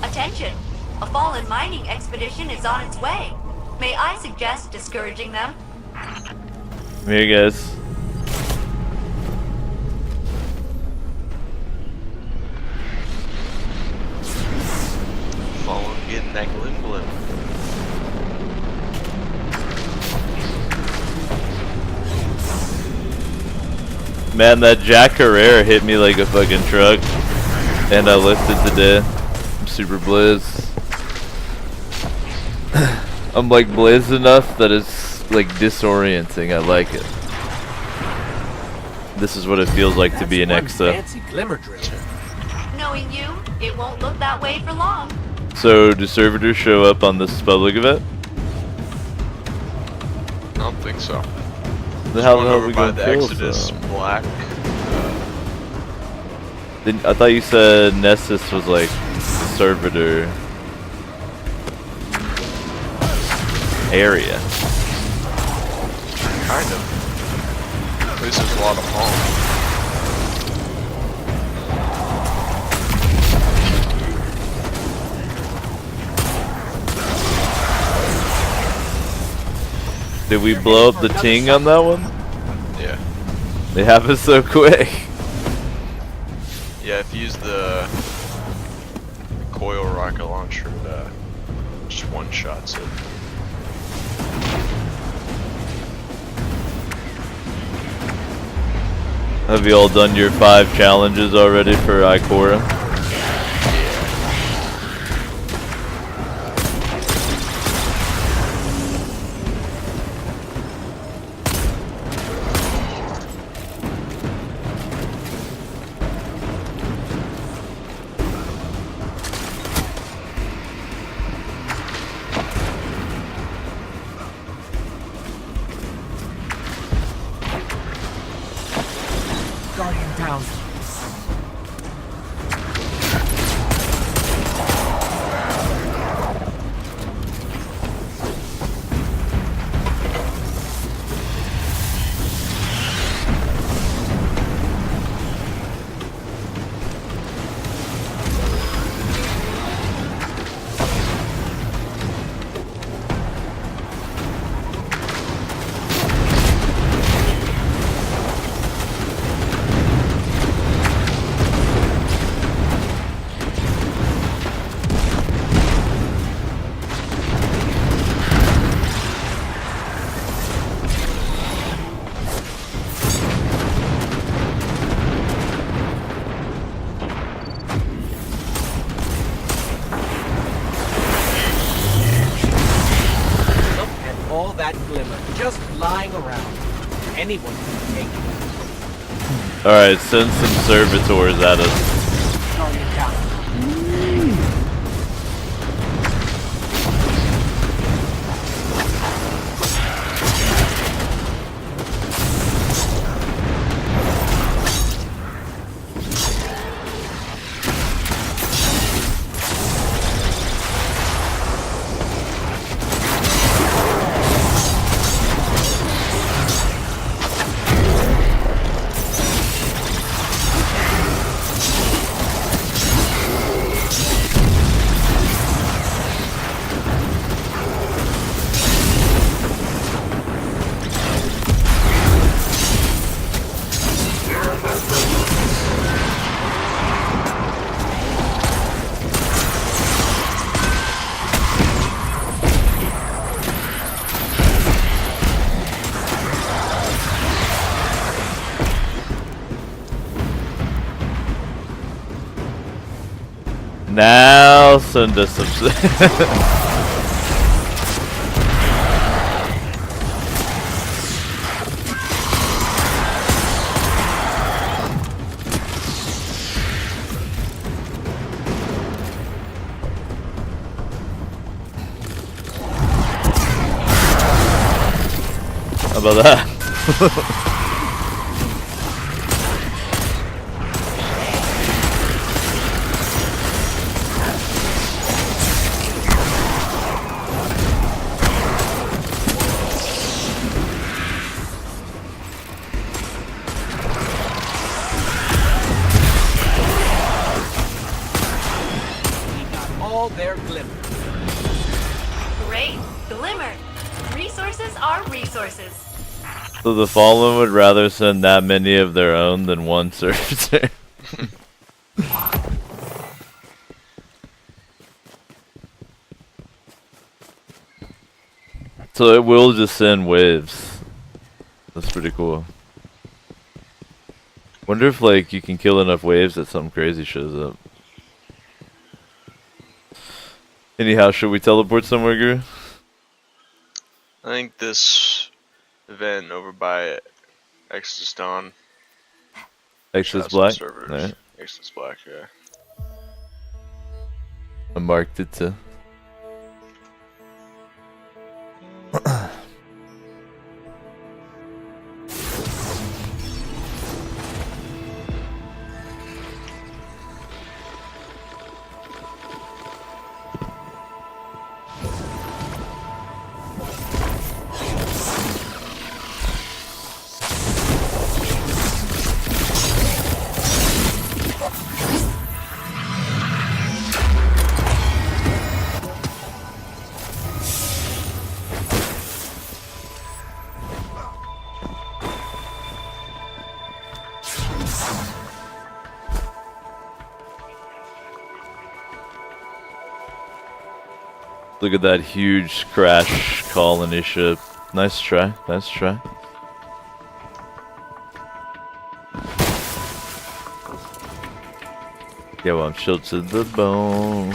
Attention! A fallen mining expedition is on its way. May I suggest discouraging them? Here, guys. Follow getting that glim glim. Man, that Jack Herrera hit me like a fucking truck, and I lifted to death. I'm super blizz. I'm like blazed enough that it's like disorienting. I like it. This is what it feels like to be an Exa. Fancy glimmer drill. Knowing you, it won't look that way for long. So, do servitors show up on this public event? I don't think so. Then how the Going hell over we by gonna the kill Exodus some? Black. I thought you said Nessus was like servitor area. Kind of. At least there's a lot of palm. Did we blow up the ting on that one? Yeah. They happen so quick. Yeah, if you use the coil rocket launcher, just one-shots it. Have you all done your 5 challenges already for Ikora? Guardian down. All that glimmer just lying around. Anyone can take it. Alright, send some servitors at us. Guardian down. Now send us some. How about that? All their glimmer. Great. Glimmer. Resources are resources. So the Fallen would rather send that many of their own than one servitor. So it will just send waves. That's pretty cool. Wonder if like you can kill enough waves that something crazy shows up. Anyhow, should we teleport somewhere, Guru? I think this event over by Exodus Dawn. Exodus has some Black? servers. Alright. Exodus Black, yeah. I marked it to. Look at that huge crash colony ship. Nice try, nice try. Yeah, well, I'm chilled to the bone.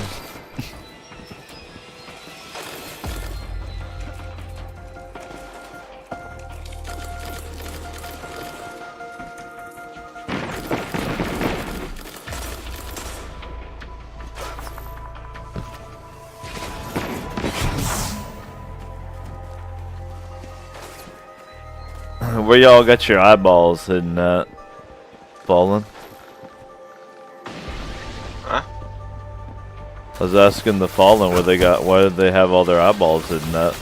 Where y'all got your eyeballs hidden at? Fallen? Huh? I was asking the Fallen where they got, why did they have all their eyeballs in that?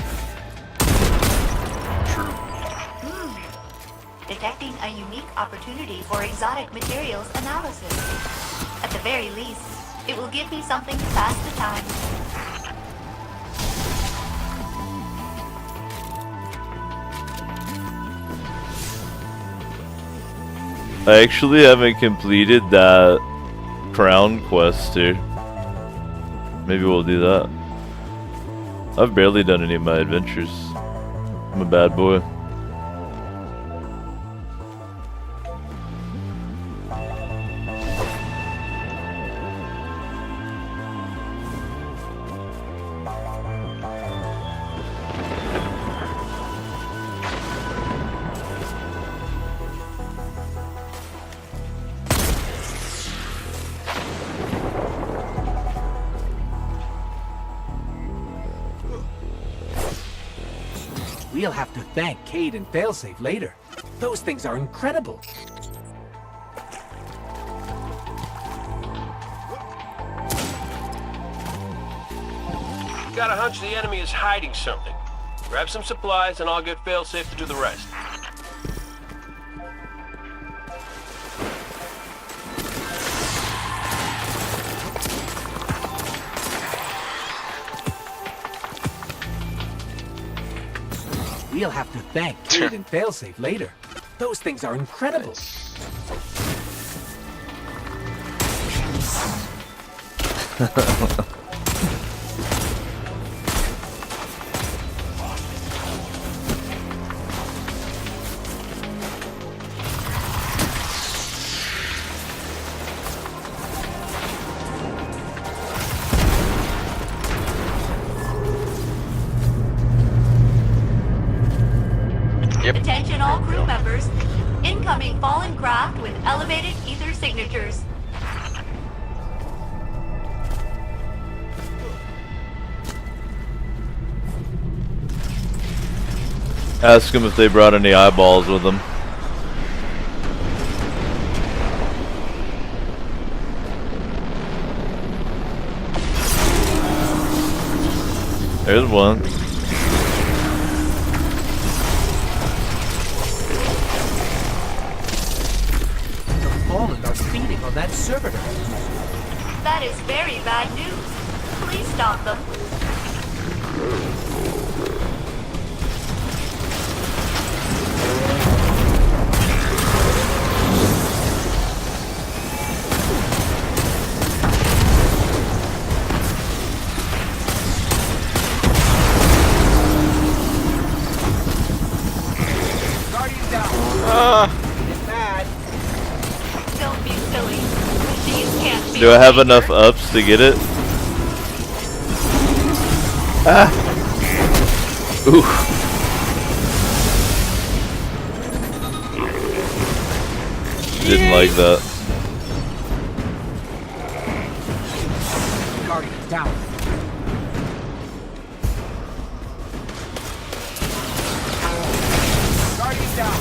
Detecting a unique opportunity for exotic materials analysis. At the very least, it will give me something to pass the time. I actually haven't completed that crown quest here. Maybe we'll do that. I've barely done any of my adventures. I'm a bad boy. We'll have to thank Cade and Failsafe later. Those things are incredible. Got a hunch the enemy is hiding something. Grab some supplies and I'll get Failsafe to do the rest. We'll have to thank Cade and Failsafe later. Those things are incredible. Attention all crew members. Incoming fallen craft with elevated ether signatures. Ask them if they brought any eyeballs with them. There's one. The Fallen are feeding on that servitor. That is very bad news. Please stop them. Guardian down. It's bad. Don't be silly. These can't be. Do I have enough ups to get it? Ah! Ooh. Didn't like that. Guardian down. Guardian down.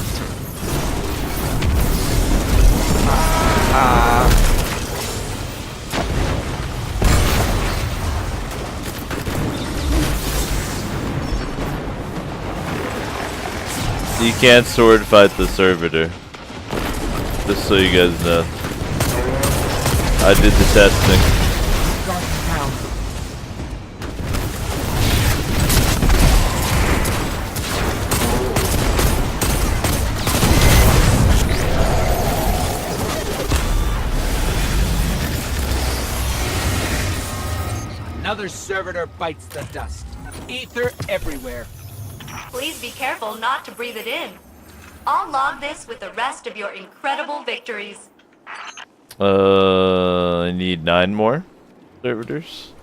You can't sword fight the servitor. Just so you guys know. I did the testing. Guardian down. Another servitor bites the dust. Ether everywhere. Please be careful not to breathe it in. I'll log this with the rest of your incredible victories. I need 9 more servitors.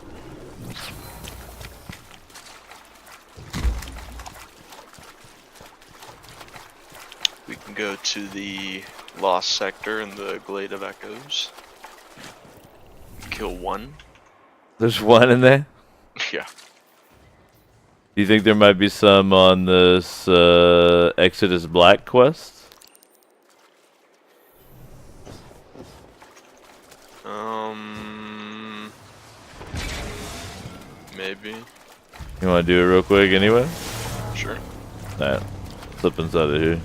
We can go to the Lost Sector in the Glade of Echoes. Kill one. There's one in there? Yeah. Do you think there might be some on this Exodus Black quest? Maybe. You want to do it real quick anyway? Sure. Alright. Slip inside of here.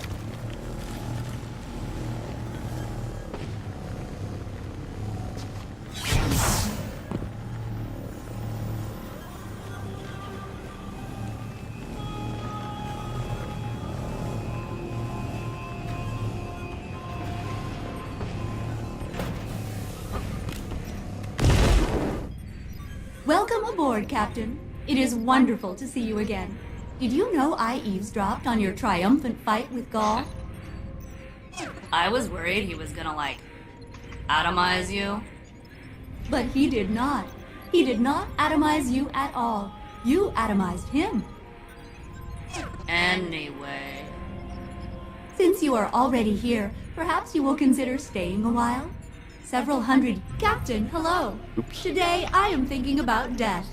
Welcome aboard, Captain. It is wonderful to see you again. Did you know I eavesdropped on your triumphant fight with Gaul? I was worried he was gonna, like, atomize you. But he did not. He did not atomize you at all. You atomized him. Anyway. Since you are already here, perhaps you will consider staying a while? Several hundred... Captain, hello. Oops. Today, I am thinking about death.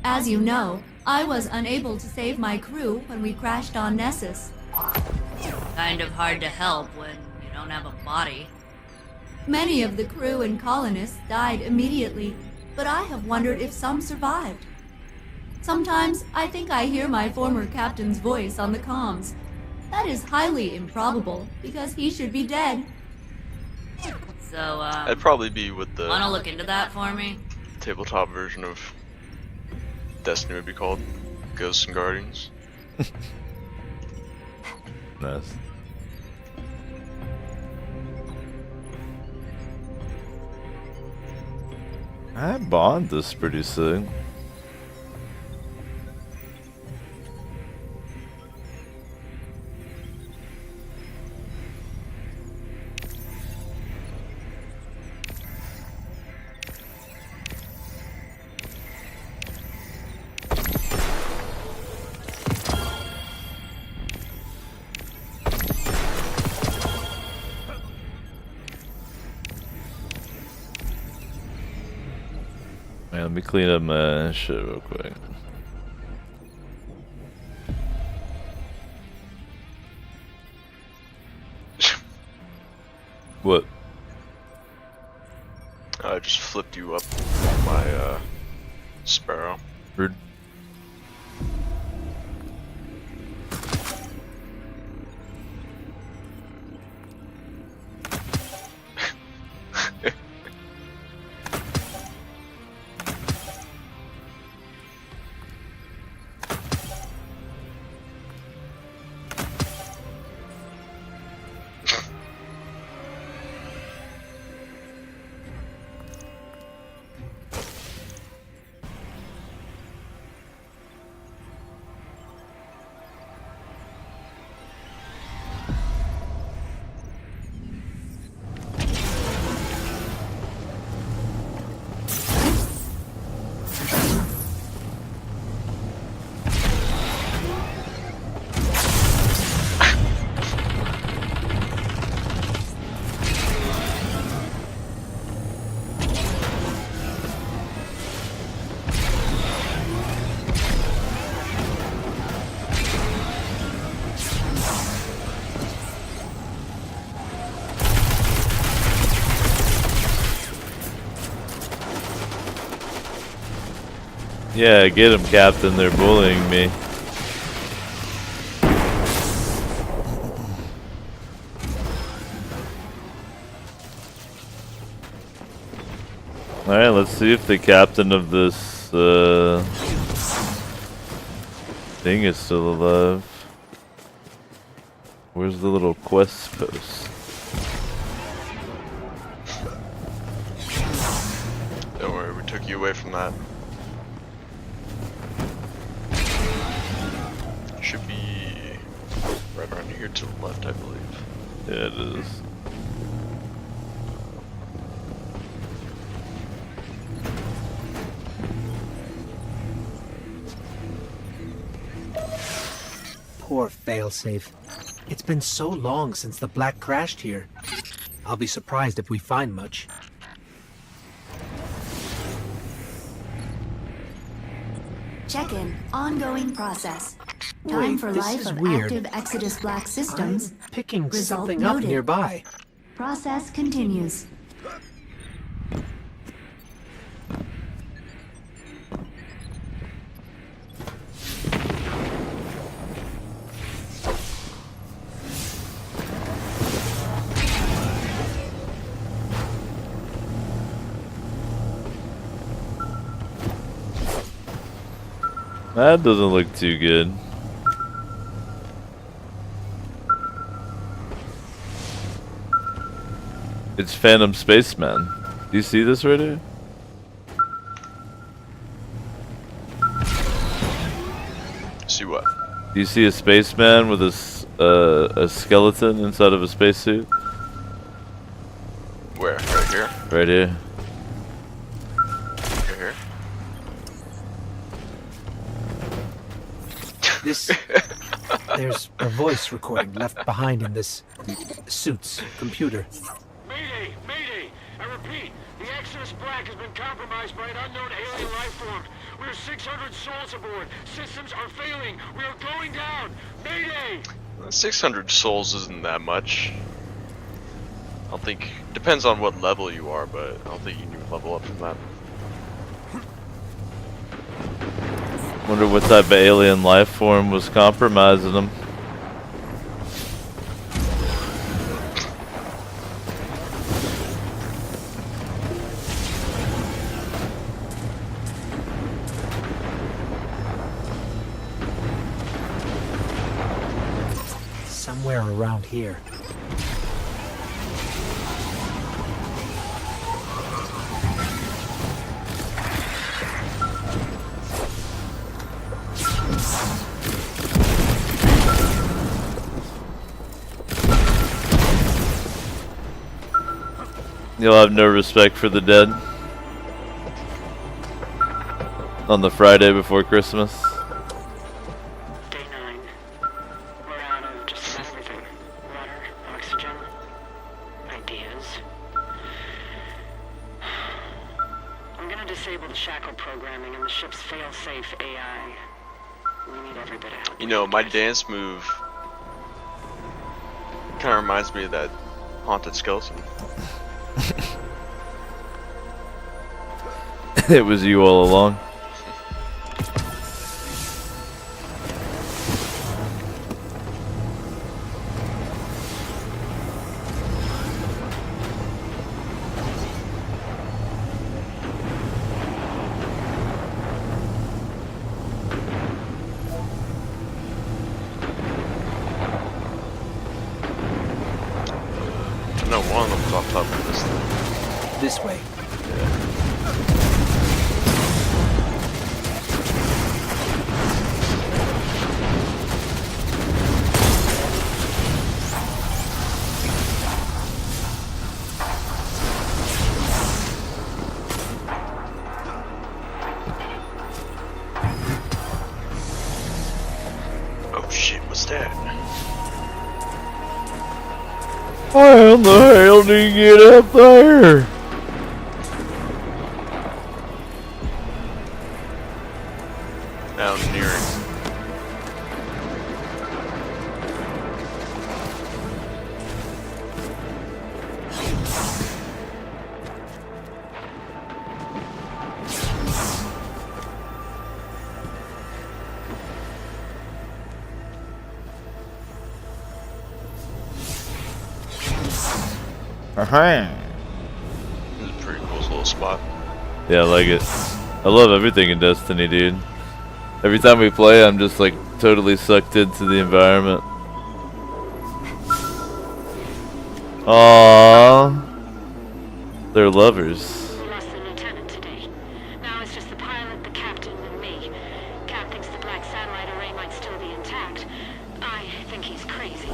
As you know, I was unable to save my crew when we crashed on Nessus. Kind of hard to help when you don't have a body. Many of the crew and colonists died immediately, but I have wondered if some survived. Sometimes I think I hear my former captain's voice on the comms. That is highly improbable, because he should be dead. So, I'd probably be with the wanna look into that for me? tabletop version of Destiny would be called Ghosts and Guardians. Nice. I bond this pretty sick. Man, let me clean up my shit real quick. What? I just flipped you up on my Sparrow. Rude. Yeah, get him, Captain. They're bullying me. Alright, let's see if the captain of this thing is still alive. Where's the little quest post? Don't worry, we took you away from that. Should be right around here to the left, I believe. Yeah, it is. Poor failsafe. It's been so long since the Black crashed here. I'll be surprised if we find much. Check-in. Ongoing process. Time Wait, for this life is of weird. active Exodus Black systems. I'm picking Result something up noted. nearby. Process continues. That doesn't look too good. It's Phantom Spaceman. Do you see this right here? See what? Do you see a spaceman with a skeleton inside of a spacesuit? Where? Right here? Right here. Right here? This. There's a voice recording left behind in this suit's computer. Mayday! Mayday! I repeat, the Exodus Black has been compromised by an unknown alien life form. We're 600 souls aboard. Systems are failing. We are going down. Mayday! 600 souls isn't that much. I don't think... Depends on what level you are, but I don't think you can level up from that. Wonder what type of alien life form was compromising them. Somewhere around here. You'll have no respect for the dead on the Friday before Christmas. Day 9. We're out of just about everything. Water, oxygen, ideas. I'm gonna disable the shackle programming and the ship's fail-safe AI. We need every bit of help. You know, my dance move kind of reminds me of that haunted skeleton. It was you all along. No, one of them's off top of this thing. This way. Oh shit, what's that? How the hell do you get up there? Mountaineering. This is a pretty cool little spot. Yeah, I like it. I love everything in Destiny, dude. Every time we play, I'm just like totally sucked into the environment. Aww. They're lovers. We lost the lieutenant today. Now it's just the pilot, the captain, and me. Cap thinks the black satellite array might still be intact. I think he's crazy.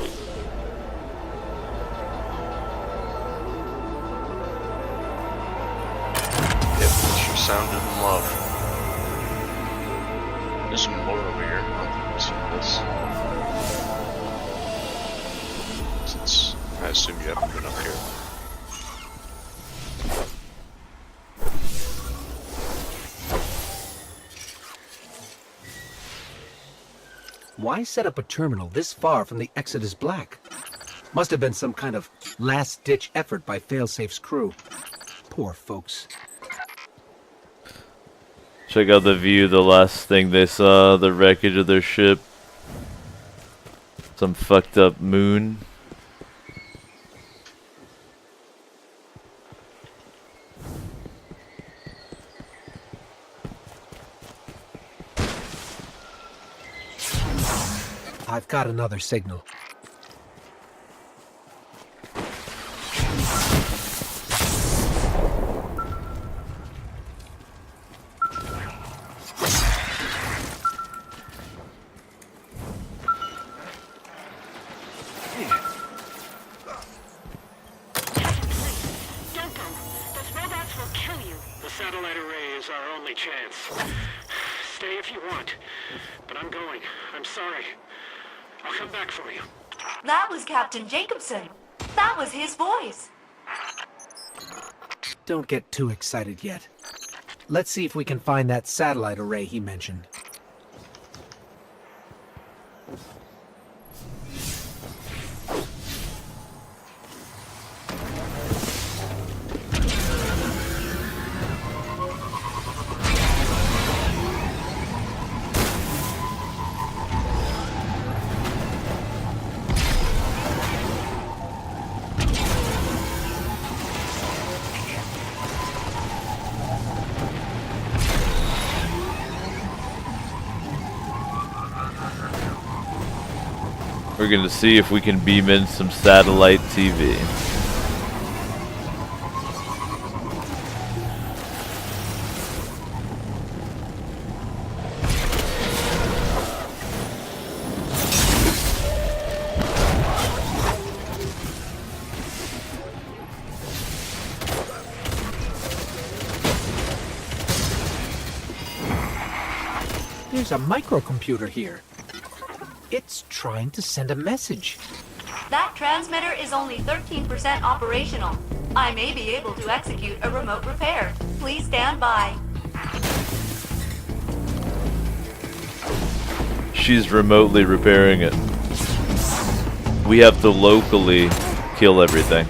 Yep, sure sounded in love. There's some more over here. I don't think we've seen this. Since I assume you haven't been up here. Why set up a terminal this far from the Exodus Black? Must have been some kind of last-ditch effort by Failsafe's crew. Poor folks. Check out the view, the last thing they saw, the wreckage of their ship. Some fucked up moon. I've got another signal. Don't go. Those robots will kill you. The satellite array is our only chance. Stay if you want. But I'm going. I'm sorry. I'll come back for you. That was Captain Jacobson. That was his voice. Don't get too excited yet. Let's see if we can find that satellite array he mentioned. We're gonna see if we can beam in some satellite TV. There's a microcomputer here. It's trying to send a message. That transmitter is only 13% operational. I may be able to execute a remote repair. Please stand by. She's remotely repairing it. We have to locally kill everything.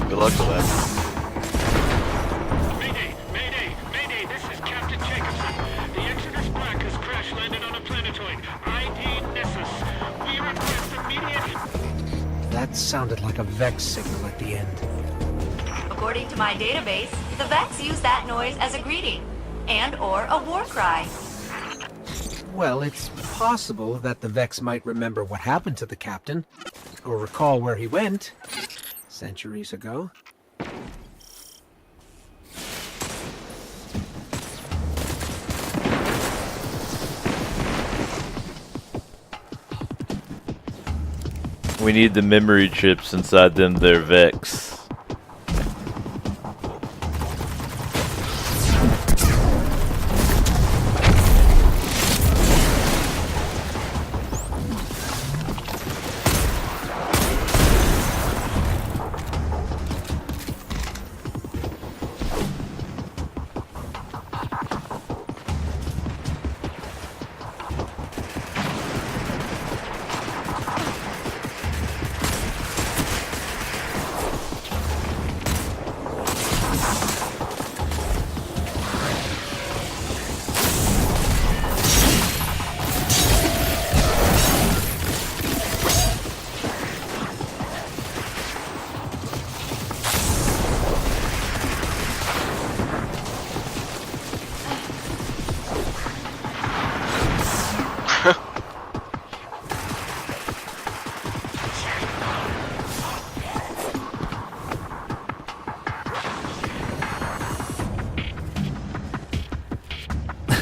Good luck with that. Mayday! Mayday! Mayday! This is Captain Jacobson. The Exodus Black has crash landed on a planetoid. ID Nessus. We request immediate... That sounded like a Vex signal at the end. According to my database, the Vex use that noise as a greeting and/or a war cry. Well, it's possible that the Vex might remember what happened to the captain, or recall where he went centuries ago. We need the memory chips inside them, they're Vex.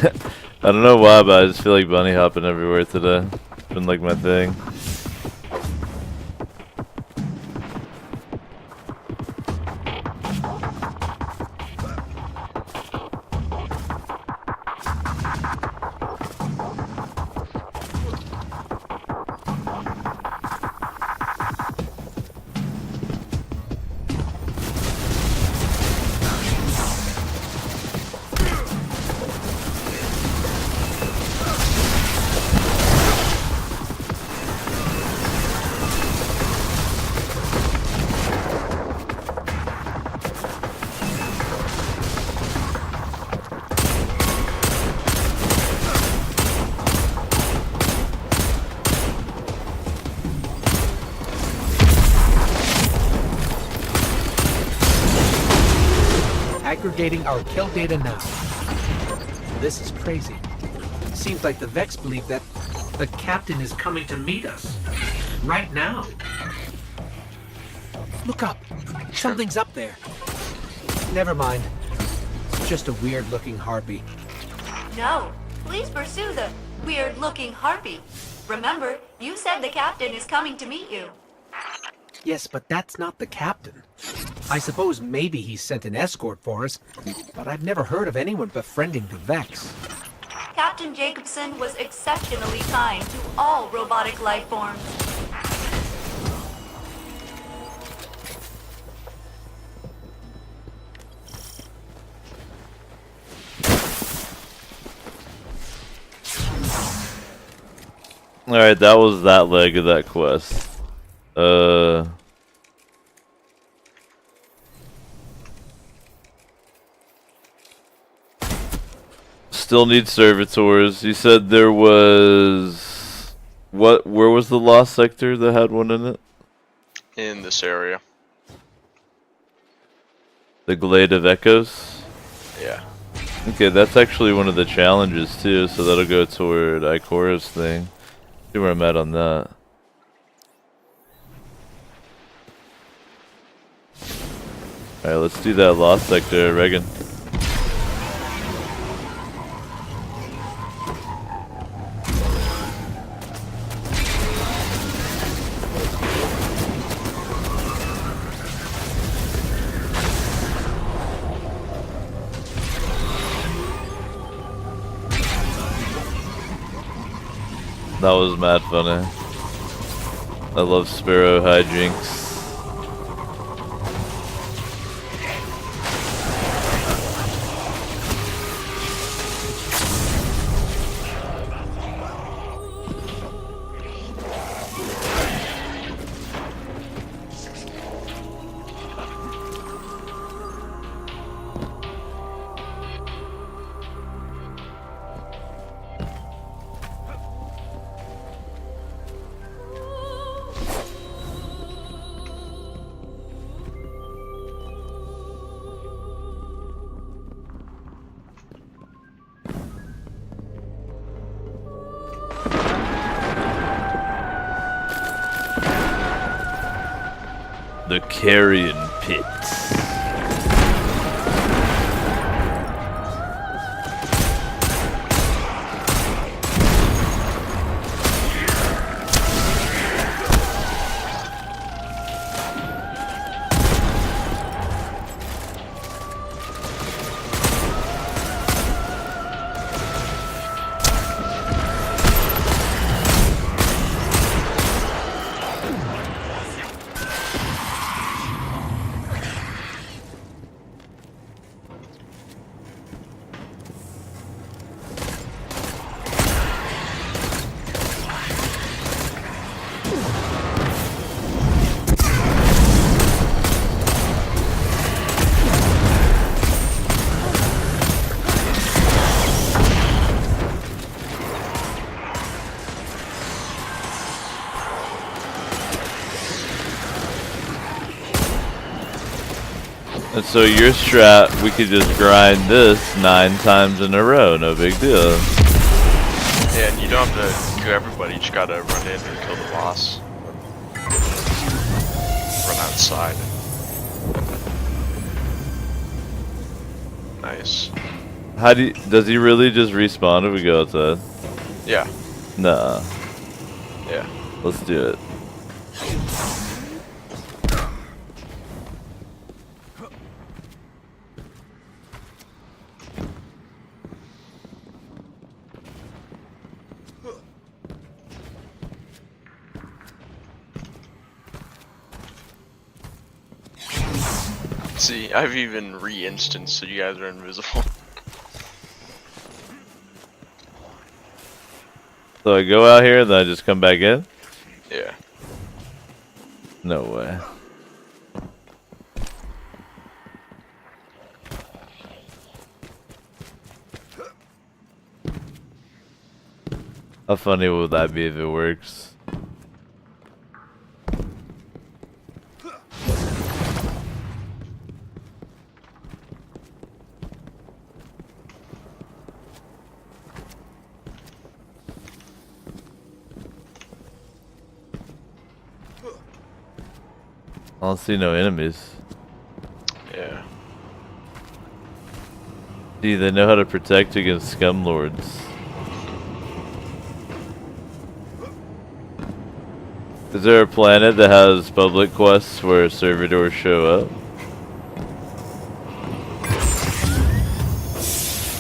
I don't know why, but I just feel like bunny hopping everywhere today. It's been like my thing. Aggregating our kill data now. This is crazy. Seems like the Vex believe that the captain is coming to meet us. Right now. Look up. Something's up there. Never mind. It's just a weird-looking harpy. No, please pursue the weird-looking harpy. Remember, you said the captain is coming to meet you. Yes, but that's not the captain. I suppose maybe he sent an escort for us, but I've never heard of anyone befriending the Vex. Captain Jacobson was exceptionally kind to all robotic life forms. Alright, that was that leg of that quest. Still need servitors. You said there was... What? Where was the lost sector that had one in it? In this area. The Glade of Echoes? Yeah. Okay, that's actually one of the challenges too, so that'll go toward Ikora's thing. See where I'm at on that. Alright, let's do that lost sector, Regan. That was mad funny. I love Sparrow hijinks. The Carrion Pit. And so your strat, we could just grind this 9 times in a row, no big deal. Yeah, and you don't have to do everybody, you just gotta run in and kill the boss. Run outside. Nice. How do you, does he really just respawn if we go outside? Yeah. Nah. Yeah. Let's do it. See, I've even re-instanced so you guys are invisible. So I go out here, then I just come back in? Yeah. No way. How funny would that be if it works? I don't see no enemies. Yeah. See, they know how to protect against scum lords. Is there a planet that has public quests where servitors show up?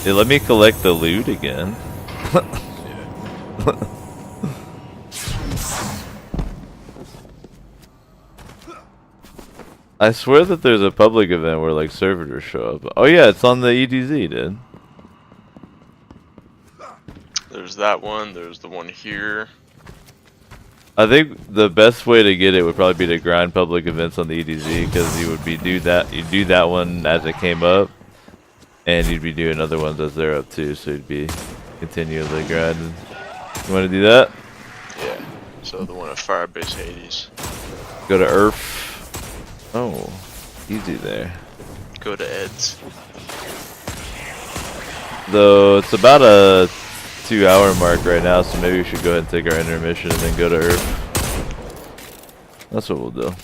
Hey, let me collect the loot again. I swear that there's a public event where like servitors show up. Oh yeah, it's on the EDZ, dude. There's that one, there's the one here. I think the best way to get it would probably be to grind public events on the EDZ, because you would be you do that one as it came up, and you'd be doing other ones as they're up too, so you'd be continually grinding. You want to do that? Yeah. So the one at Firebase Hades. Go to Earth. Oh, easy there. Go to Ed's. Though it's about a 2-hour mark right now, so maybe we should go ahead and take our intermission and then go to Earth. That's what we'll do.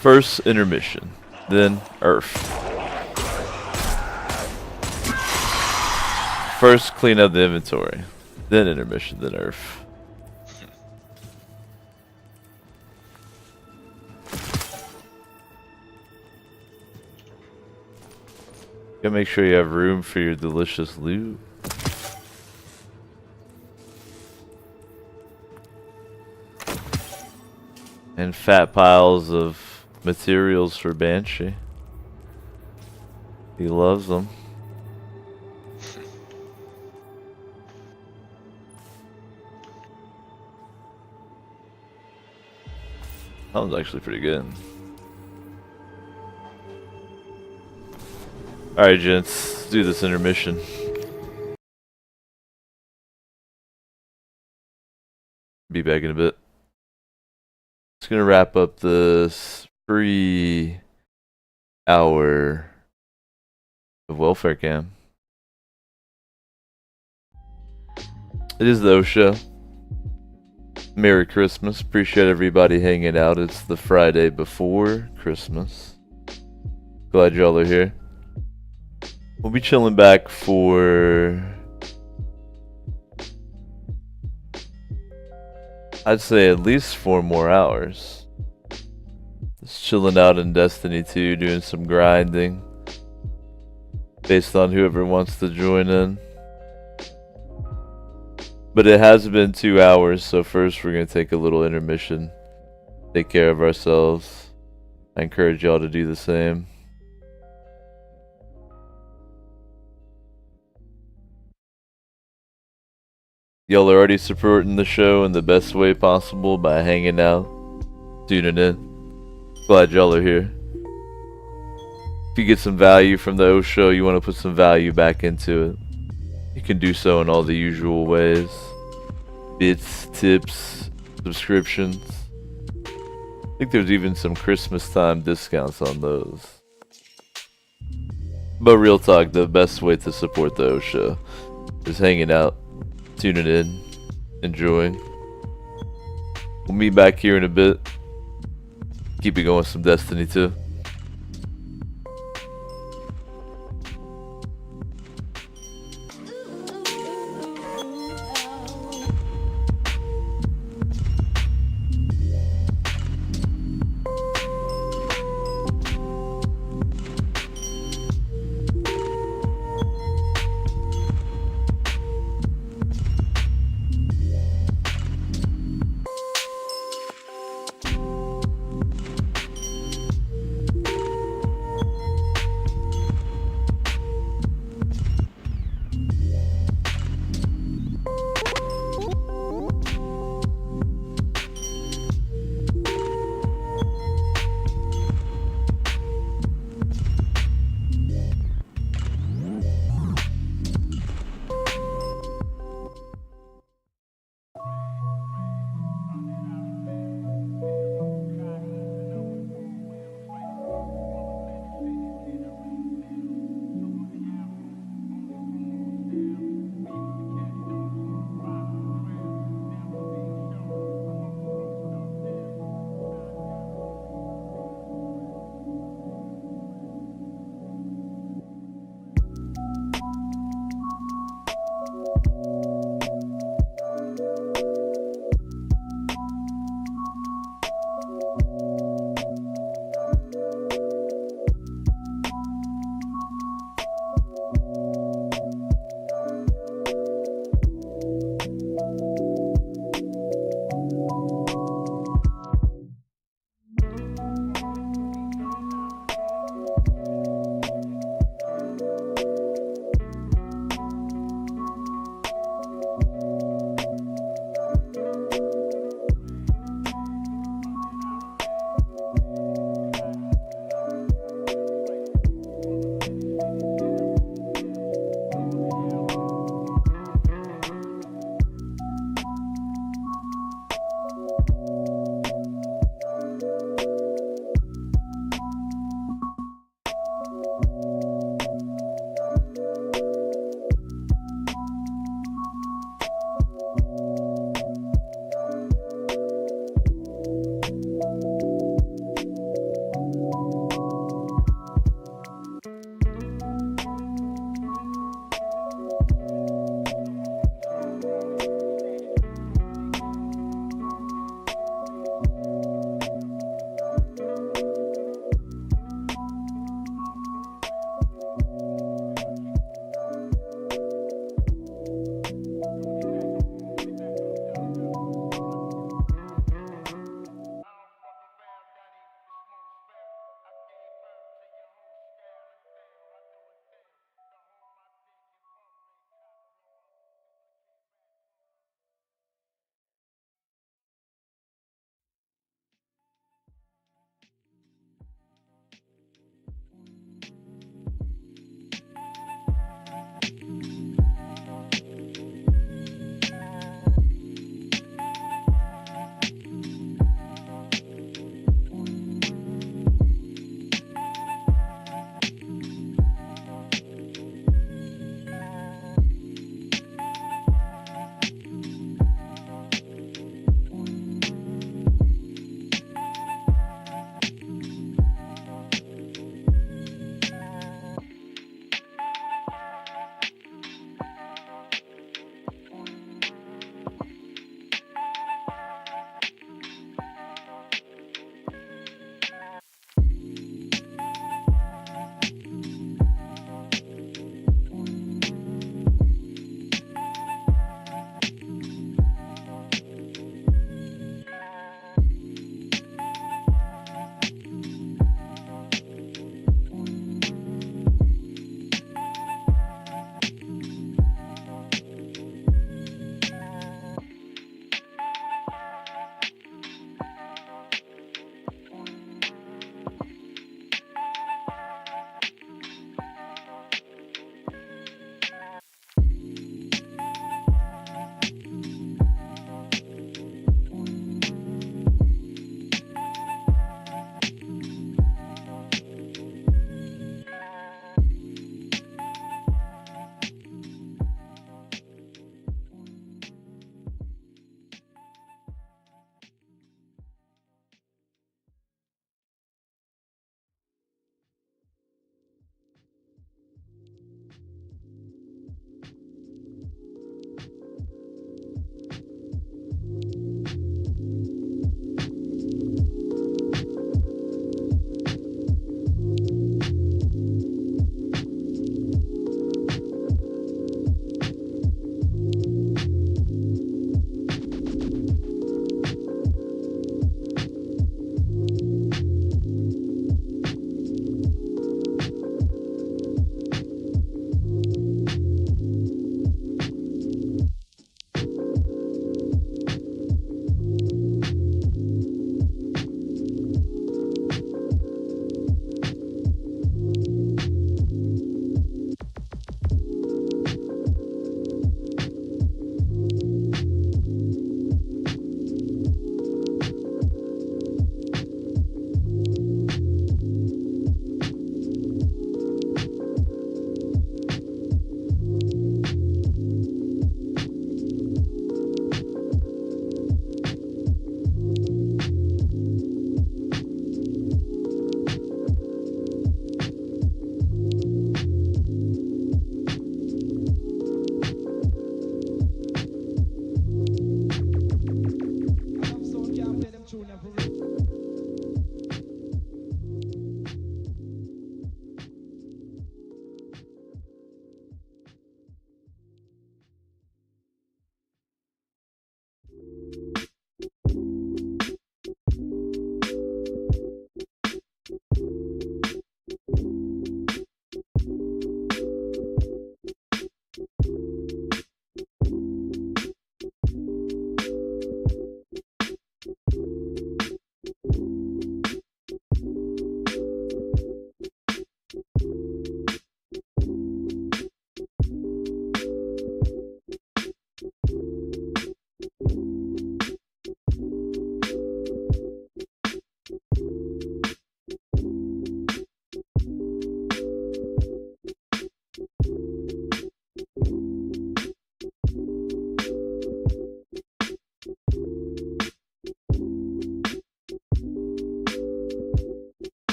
First intermission, then Earth. First clean up the inventory, then intermission, then Earth. Gotta make sure you have room for your delicious loot. And fat piles of materials for Banshee. He loves them. That one's actually pretty good. Alright, gents, let's do this intermission. Be back in a bit. Just gonna wrap up this free hour of welfare cam. It is the O Show. Merry Christmas. Appreciate everybody hanging out. It's the Friday before Christmas. Glad y'all are here. We'll be chilling back for, I'd say, at least 4 more hours. Just chilling out in Destiny 2, doing some grinding based on whoever wants to join in. But it has been 2 hours, so first we're going to take a little intermission, take care of ourselves. I encourage y'all to do the same. Y'all are already supporting the show in the best way possible by hanging out, tuning in. Glad y'all are here. If you get some value from the O Show, you want to put some value back into it, you can do so in all the usual ways. Bits, tips, subscriptions. I think there's even some Christmas time discounts on those. But real talk, the best way to support the O Show is hanging out, tuning in, enjoying. We'll meet back here in a bit. Keep it going with some Destiny 2.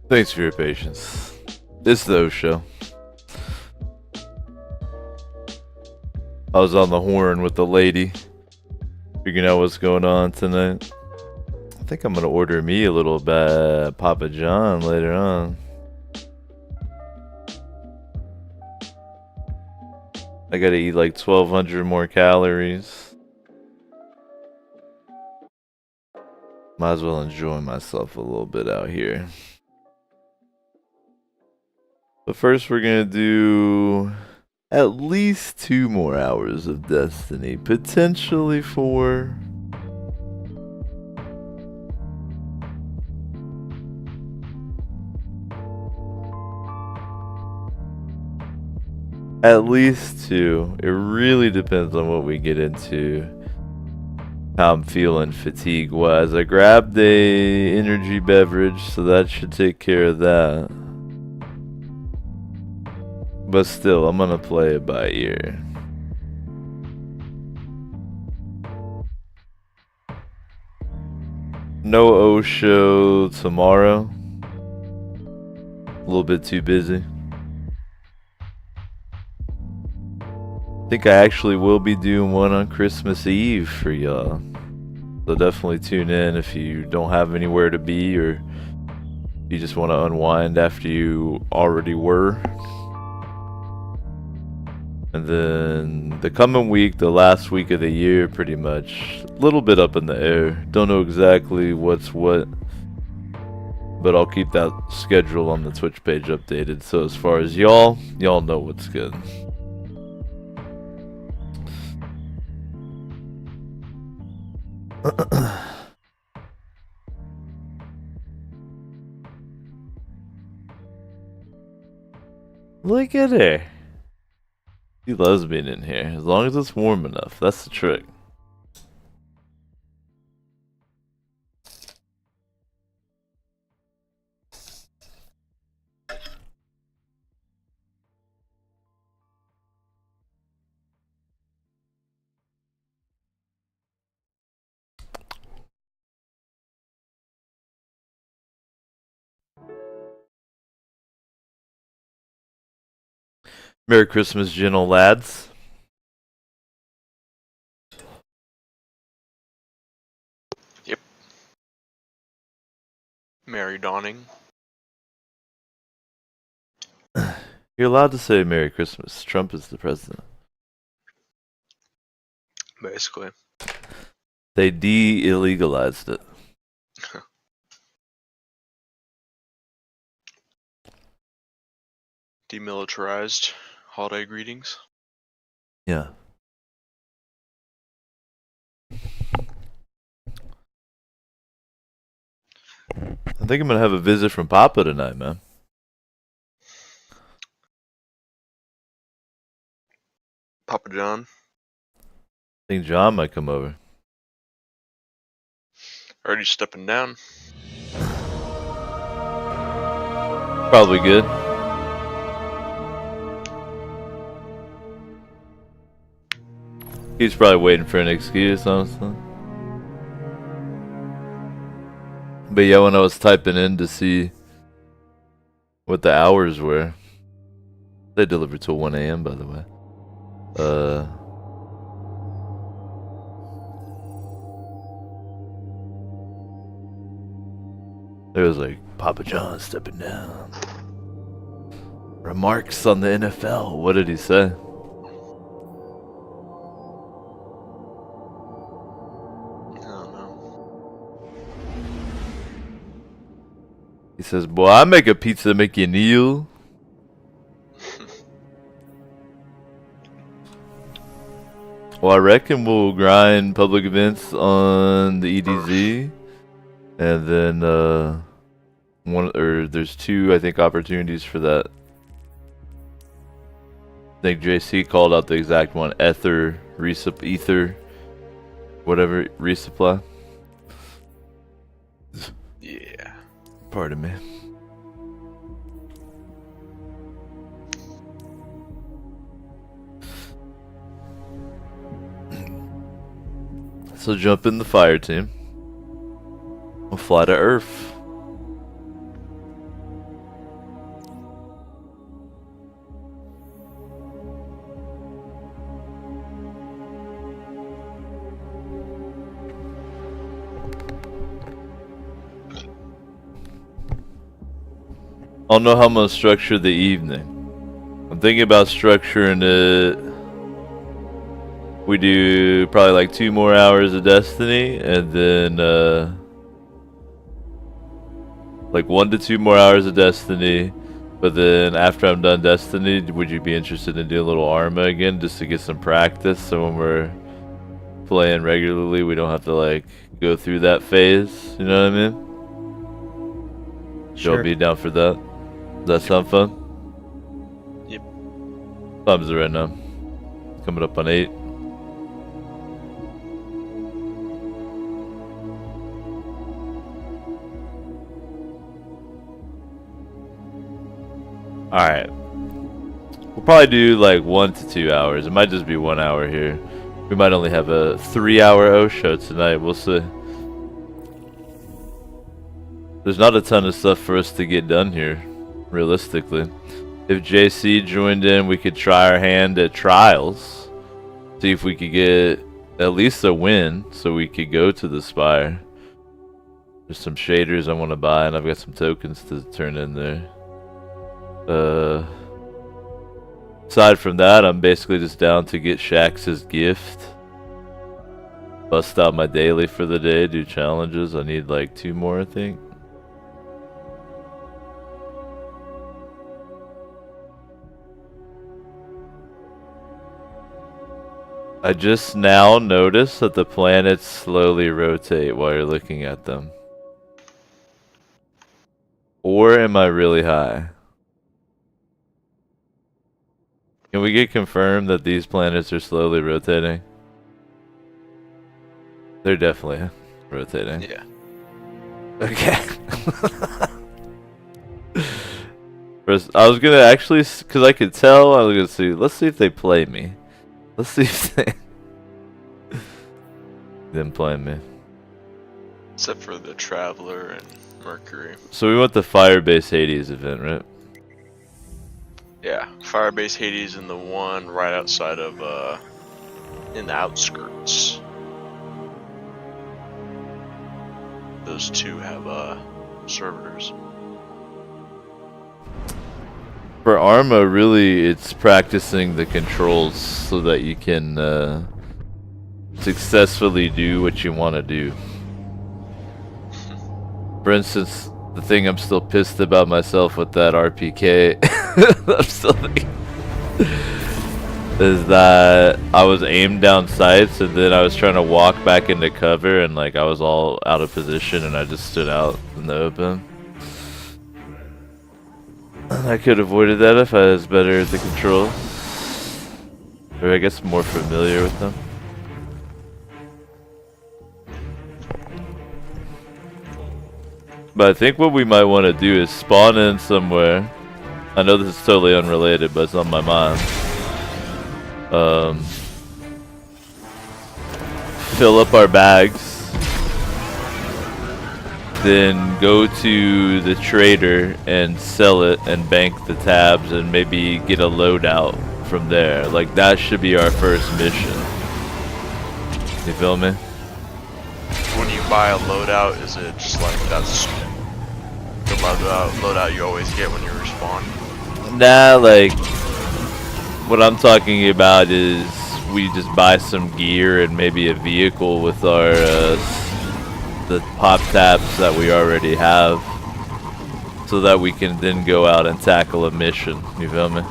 Thanks for your patience. It's the O Show. I was on the horn with the lady, figuring out what's going on tonight. I think I'm gonna order me a little Papa John later on. I gotta eat like 1,200 more calories. Might as well enjoy myself a little bit out here. But first we're gonna do at least 2 more hours of Destiny, potentially 4. At least 2. It really depends on what we get into. How I'm feeling fatigue wise. I grabbed a energy beverage, so that should take care of that. But still, I'm gonna play it by ear. No O show tomorrow. A little bit too busy. I think I actually will be doing one on Christmas Eve for y'all. So definitely tune in if you don't have anywhere to be or you just want to unwind after you already were. And then the coming week, the last week of the year, pretty much, a little bit up in the air. Don't know exactly what's what, but I'll keep that schedule on the Twitch page updated. So as far as y'all know what's good. Look at her. She loves being in here, as long as it's warm enough. That's the trick. Merry Christmas, gentle lads. Yep. Merry dawning. You're allowed to say Merry Christmas. Trump is the president. Basically. They de-illegalized it. Demilitarized holiday greetings. Yeah. I think I'm gonna have a visit from Papa tonight, man. Papa John. I think John might come over. Already stepping down. Probably good. He's probably waiting for an excuse, honestly. But yeah, when I was typing in to see what the hours were, they delivered till 1 AM, by the way. It was like, Papa John stepping down. Remarks on the NFL. What did he say? He says, boy, I make a pizza to make you kneel. Well, I reckon we'll grind public events on the EDZ, and then there's 2, I think, opportunities for that. I think JC called out the exact one: ether, ether, whatever, resupply. Yeah. Pardon me. So jump in the fire team. We'll fly to Earth. I don't know how I'm gonna structure the evening. I'm thinking about structuring it. We do probably like 2 more hours of Destiny, and then like 1 to 2 more hours of Destiny. But then after I'm done Destiny, would you be interested in doing a little Arma again, just to get some practice, so when we're playing regularly, we don't have to like go through that phase? You know what I mean? Sure. Y'all be down for that? Does that sound fun? Yep. Time's it right now? Coming up on 8. Alright. We'll probably do like 1 to 2 hours. It might just be 1 hour here. We might only have a 3-hour O show tonight. We'll see. There's not a ton of stuff for us to get done here, realistically. If JC joined in, we could try our hand at trials. See if we could get at least a win so we could go to the Spire. There's some shaders I want to buy, and I've got some tokens to turn in there. Aside from that, I'm basically just down to get Shax's gift. Bust out my daily for the day, do challenges. I need like 2 more, I think. I just now noticed that the planets slowly rotate while you're looking at them. Or am I really high? Can we get confirmed that these planets are slowly rotating? They're definitely rotating. Yeah. Okay. First, I was gonna actually, because I could tell, I was gonna see, let's see if they play me. Let's see if they didn't play me. Except for the Traveler and Mercury. So we went the Firebase Hades event, right? Yeah, Firebase Hades and the one right outside of, in the outskirts. Those 2 have, servitors. For Arma, really, it's practicing the controls so that you can successfully do what you want to do. For instance, the thing I'm still pissed about myself with that RPK I'm still thinking, is that I was aimed down sights and then I was trying to walk back into cover and like I was all out of position and I just stood out in the open. I could have avoided that if I was better at the controls. Or I guess more familiar with them. But I think what we might want to do is spawn in somewhere. I know this is totally unrelated, but it's on my mind. Fill up our bags. Then go to the trader and sell it and bank the tabs and maybe get a loadout from there. Like that should be our first mission. You feel me? When you buy a loadout, is it just like that's the loadout you always get when you respawn? Nah, like what I'm talking about is we just buy some gear and maybe a vehicle with our the pop taps that we already have, so that we can then go out and tackle a mission. You feel me?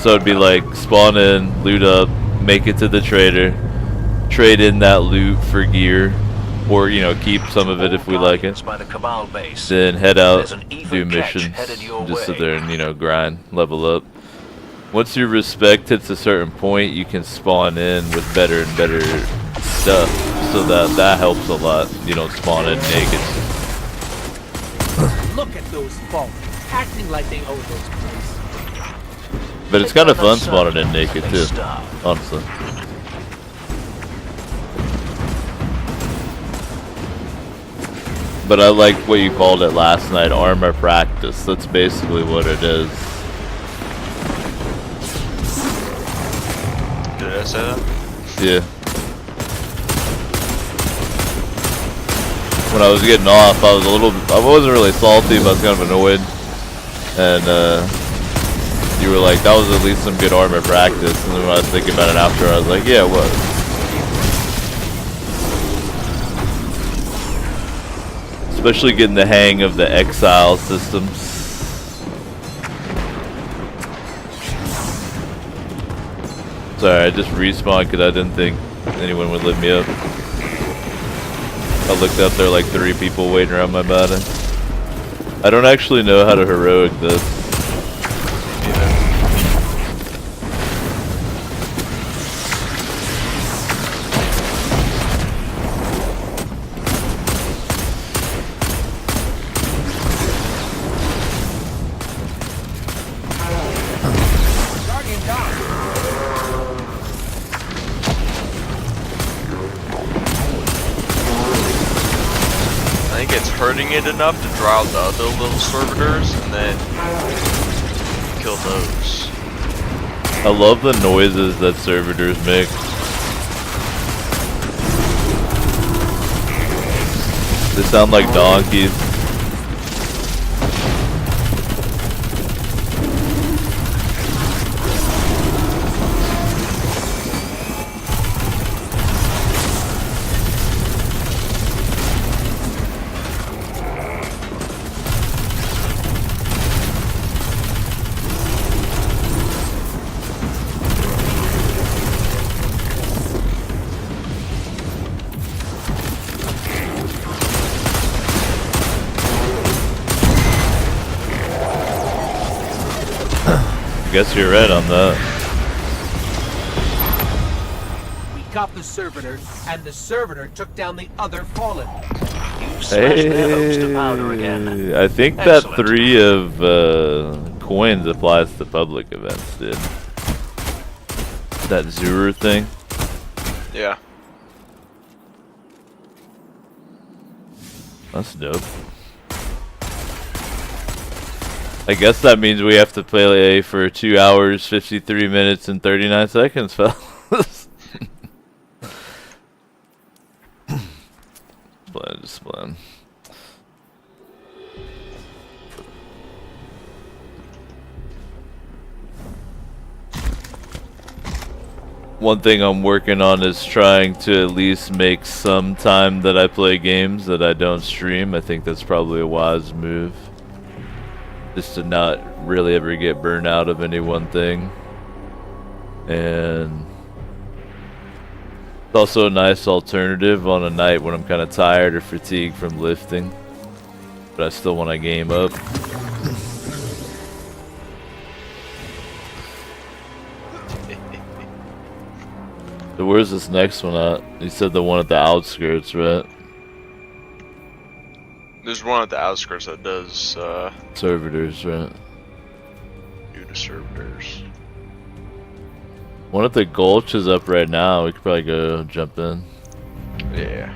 So it'd be like spawn in, loot up, make it to the trader, trade in that loot for gear, or you know, keep some of it if we like it. By the Cabal base. Then head out, There's an evil do catch missions, headed your just sit way. there and, you know, grind, level up. Once your respect hits a certain point, you can spawn in with better and better stuff, so that helps a lot. You don't spawn in naked. Look at those folk, acting like they own those places. But it's kind of fun spawning in naked too, honestly. But I like what you called it last night, armor practice. That's basically what it is. Did I say that? Yeah. When I was getting off, I wasn't really salty, but I was kind of annoyed. And you were like, that was at least some good armor practice. And then when I was thinking about it after, I was like, yeah, it was. Especially getting the hang of the exile systems. Sorry, I just respawned because I didn't think anyone would let me up. I looked up, there were like 3 people waiting around my body. I don't actually know how to heroic this. I think it's hurting it enough to draw out the other little servitors and then kill those. I love the noises that servitors make. They sound like donkeys. Guess you're right on that. We got the servitor, and the servitor took down the other fallen. Hey, I think that 3 of coins applies to public events, dude. That Zoorer thing. Yeah. That's dope. I guess that means we have to play for 2 hours, 53 minutes, and 39 seconds, fellas. Just playing. One thing I'm working on is trying to at least make some time that I play games that I don't stream. I think that's probably a wise move. Just to not really ever get burned out of any one thing. And it's also a nice alternative on a night when I'm kind of tired or fatigued from lifting, but I still want to game up. So where's this next one at? You said the one at the outskirts, right? There's one at the outskirts that does servitors, right? Do the servitors. One at the Gulch is up right now. We could probably go jump in. Yeah.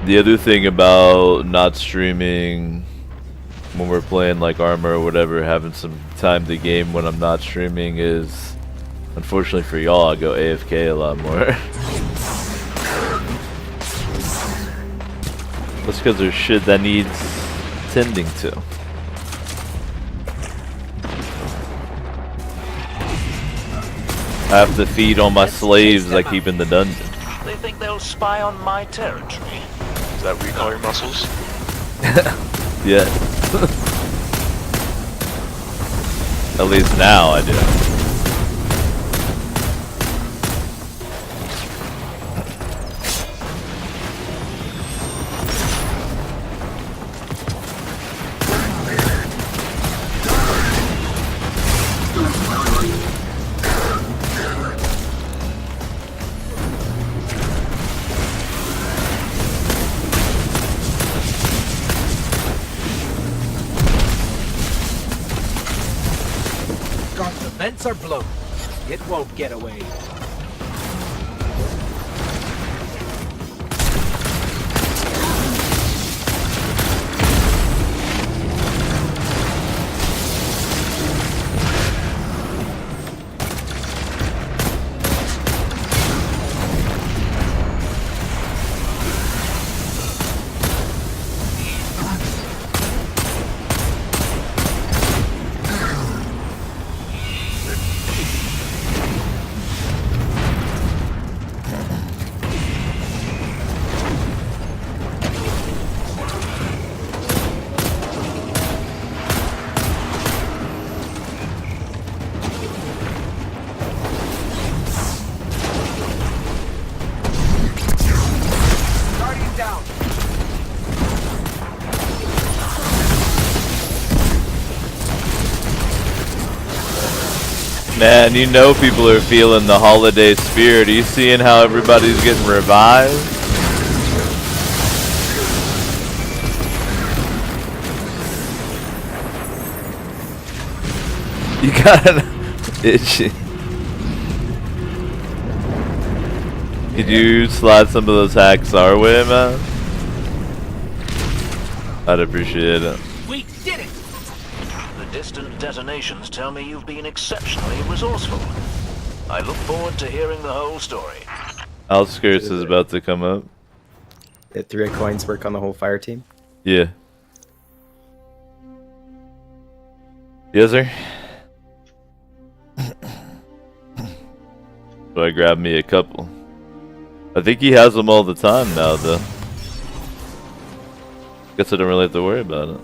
The other thing about not streaming when we're playing like Armor or whatever, having some time to game when I'm not streaming is, unfortunately for y'all, I go AFK a lot more. That's because there's shit that needs tending to. I have to feed on my slaves I keep in the dungeon. They think they'll spy on my territory. Is that what you call your muscles? Yeah. At least now I do. The vents are blown. It won't get away. Man, you know people are feeling the holiday spirit. Are you seeing how everybody's getting revived? You got itchy. Could you slide some of those hacks our way, man? I'd appreciate it. We did it! The distant detonations tell me you've been exceptionally resourceful. I look forward to hearing the whole story. Outskirts is about to come up. Did 3 coins work on the whole fire team? Yeah. Yes, sir. So I grabbed me a couple. I think he has them all the time now, though. Guess I don't really have to worry about it.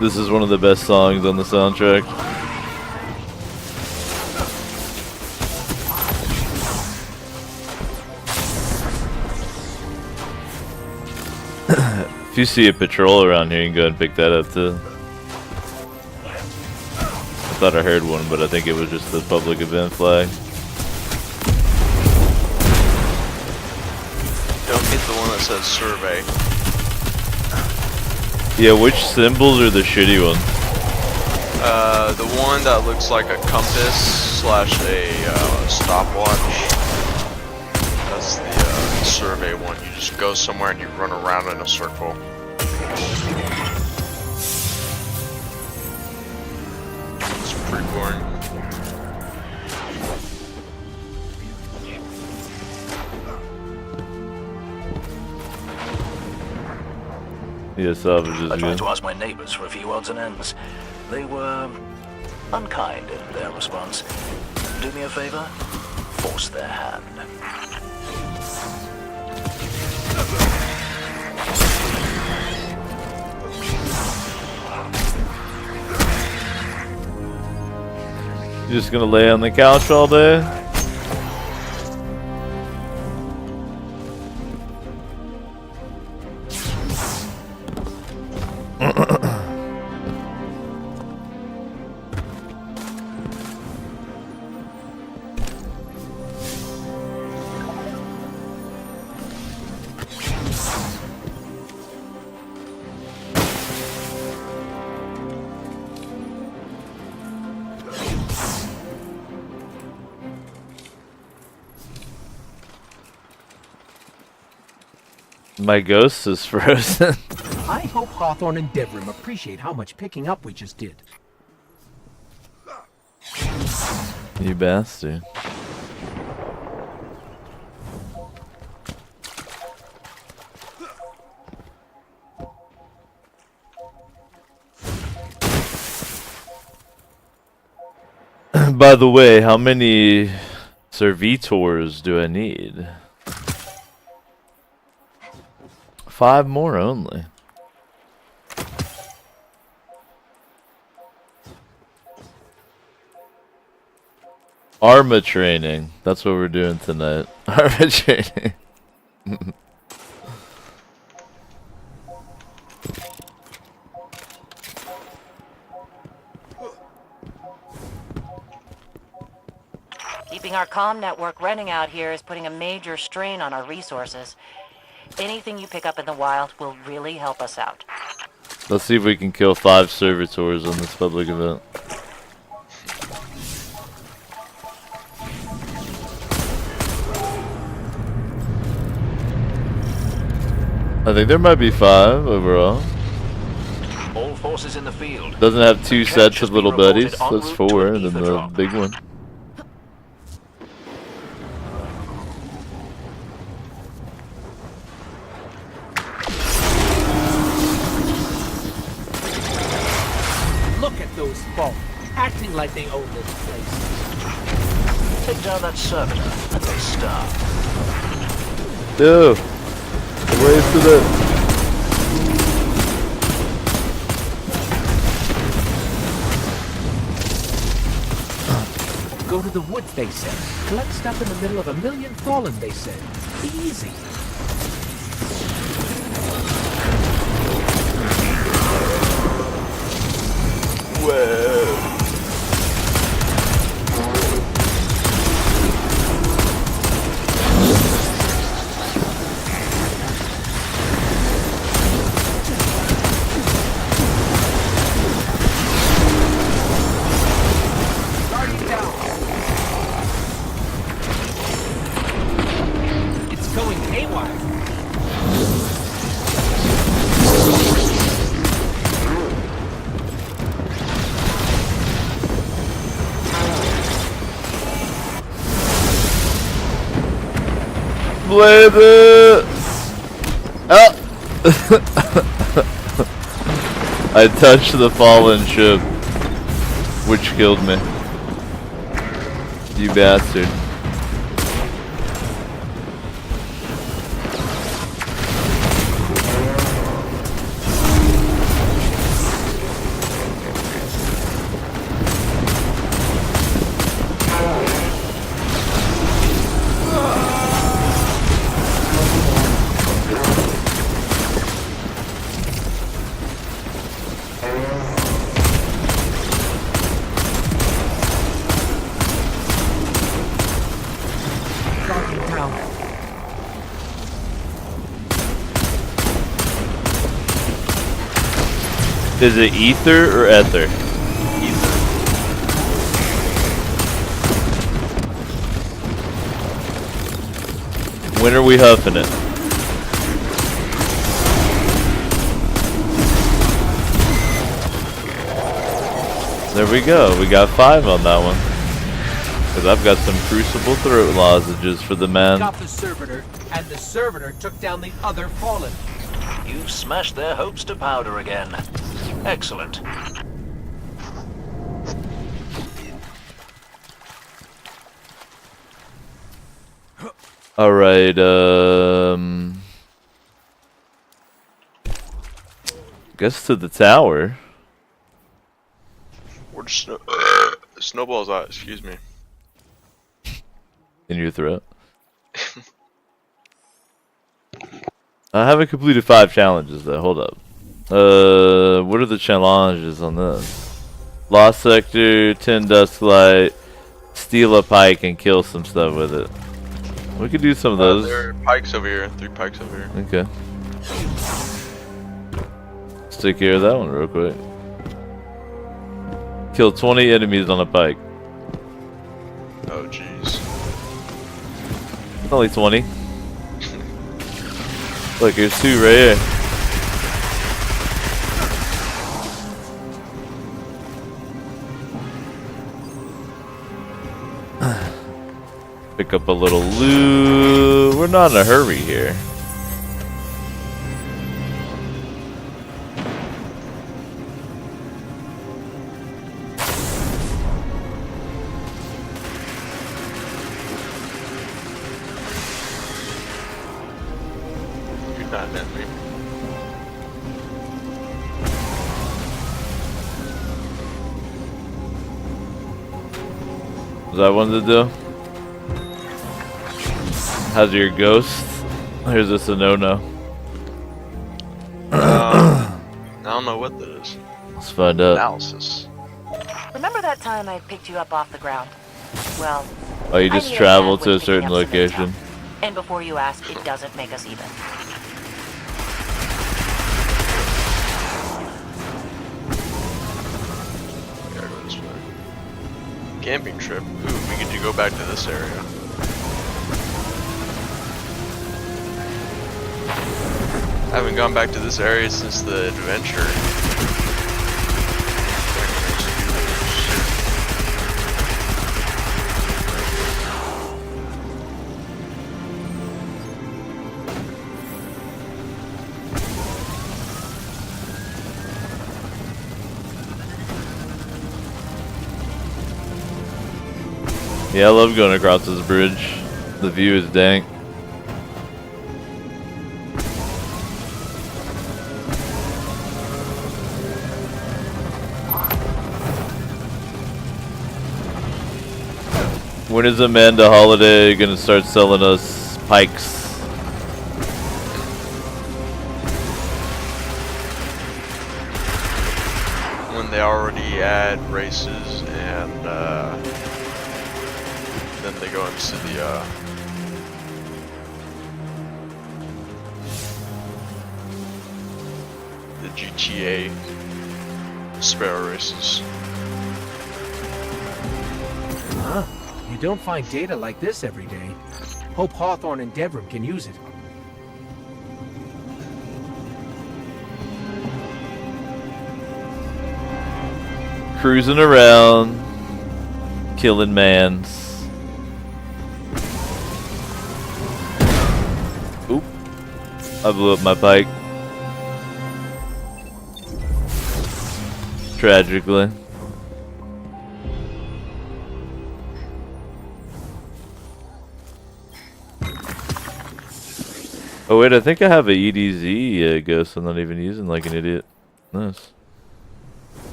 This is one of the best songs on the soundtrack. If you see a patrol around here, you can go and pick that up too. I thought I heard one, but I think it was just the public event flag. Don't get the one that says survey. Yeah, which symbols are the shitty ones? The one that looks like a compass slash a stopwatch. That's the survey one. You just go somewhere and you run around in a circle. It's pretty boring. Yeah, salvage is I tried good. to ask my neighbors for a few odds and ends. They were unkind in their response. Do me a favor? Force their hand. You just gonna lay on the couch all day? My ghost is frozen. I hope Hawthorne and Devrim appreciate how much picking up we just did. You bastard. By the way, how many servitors do I need? 5 more only. Arma training. That's what we're doing tonight. Arma training. Keeping our comm network running out here is putting a major strain on our resources. Anything you pick up in the wild will really help us out. Let's see if we can kill 5 servitors on this public event. I think there might be 5 overall. All forces in the field. Doesn't have 2 sets of little buddies. That's 4, and then the big one. Look at those folk, acting like they own this place. Take down that servitor and they starve. Dude, wasted it. Go to the woods, they said. Collect stuff in the middle of a million fallen, they said. Easy. Whoa. It's going haywire. Blade it! Oh! I touched the fallen ship, which killed me. You bastard. Is it ether or ether? Ether. When are we huffing it? There we go. We got 5 on that one. Because I've got some crucible throat lozenges for the man. Got the servitor, and the servitor took down the other fallen. You've smashed their hopes to powder again. Excellent. Alright, guess to the tower. Where'd Snowball's at, excuse me. In your throat. I haven't completed 5 challenges though, hold up. What are the challenges on this? Lost Sector, 10 Dustlight, steal a pike and kill some stuff with it. We could do some of those. There are pikes over here, 3 pikes over here. Okay. Let's take care of that one real quick. Kill 20 enemies on a pike. Oh jeez. Only 20. Look, there's two right here. Pick up a little loot. We're not in a hurry here. You're not at me. Was that one to do? How's your ghost? Here's this a no-no. I don't know what that is. Let's find out. Analysis. Remember that time I picked you up off the ground? Well, Oh, you I just need a travel sandwich to a picking certain up some location. intel. And before you ask, it doesn't make us even. Gotta go this way. Camping trip. Ooh, we get to go back to this area. I haven't gone back to this area since the adventure. Yeah, I love going across this bridge. The view is dank. When is Amanda Holiday gonna start selling us pikes? When they already add races and then they go into the GTA Sparrow races. Huh? You don't find data like this every day. Hope Hawthorne and Devrim can use it. Cruising around, killing mans. Oop. I blew up my pike. Tragically. Oh wait, I think I have a EDZ ghost I'm not even using like an idiot. Nice.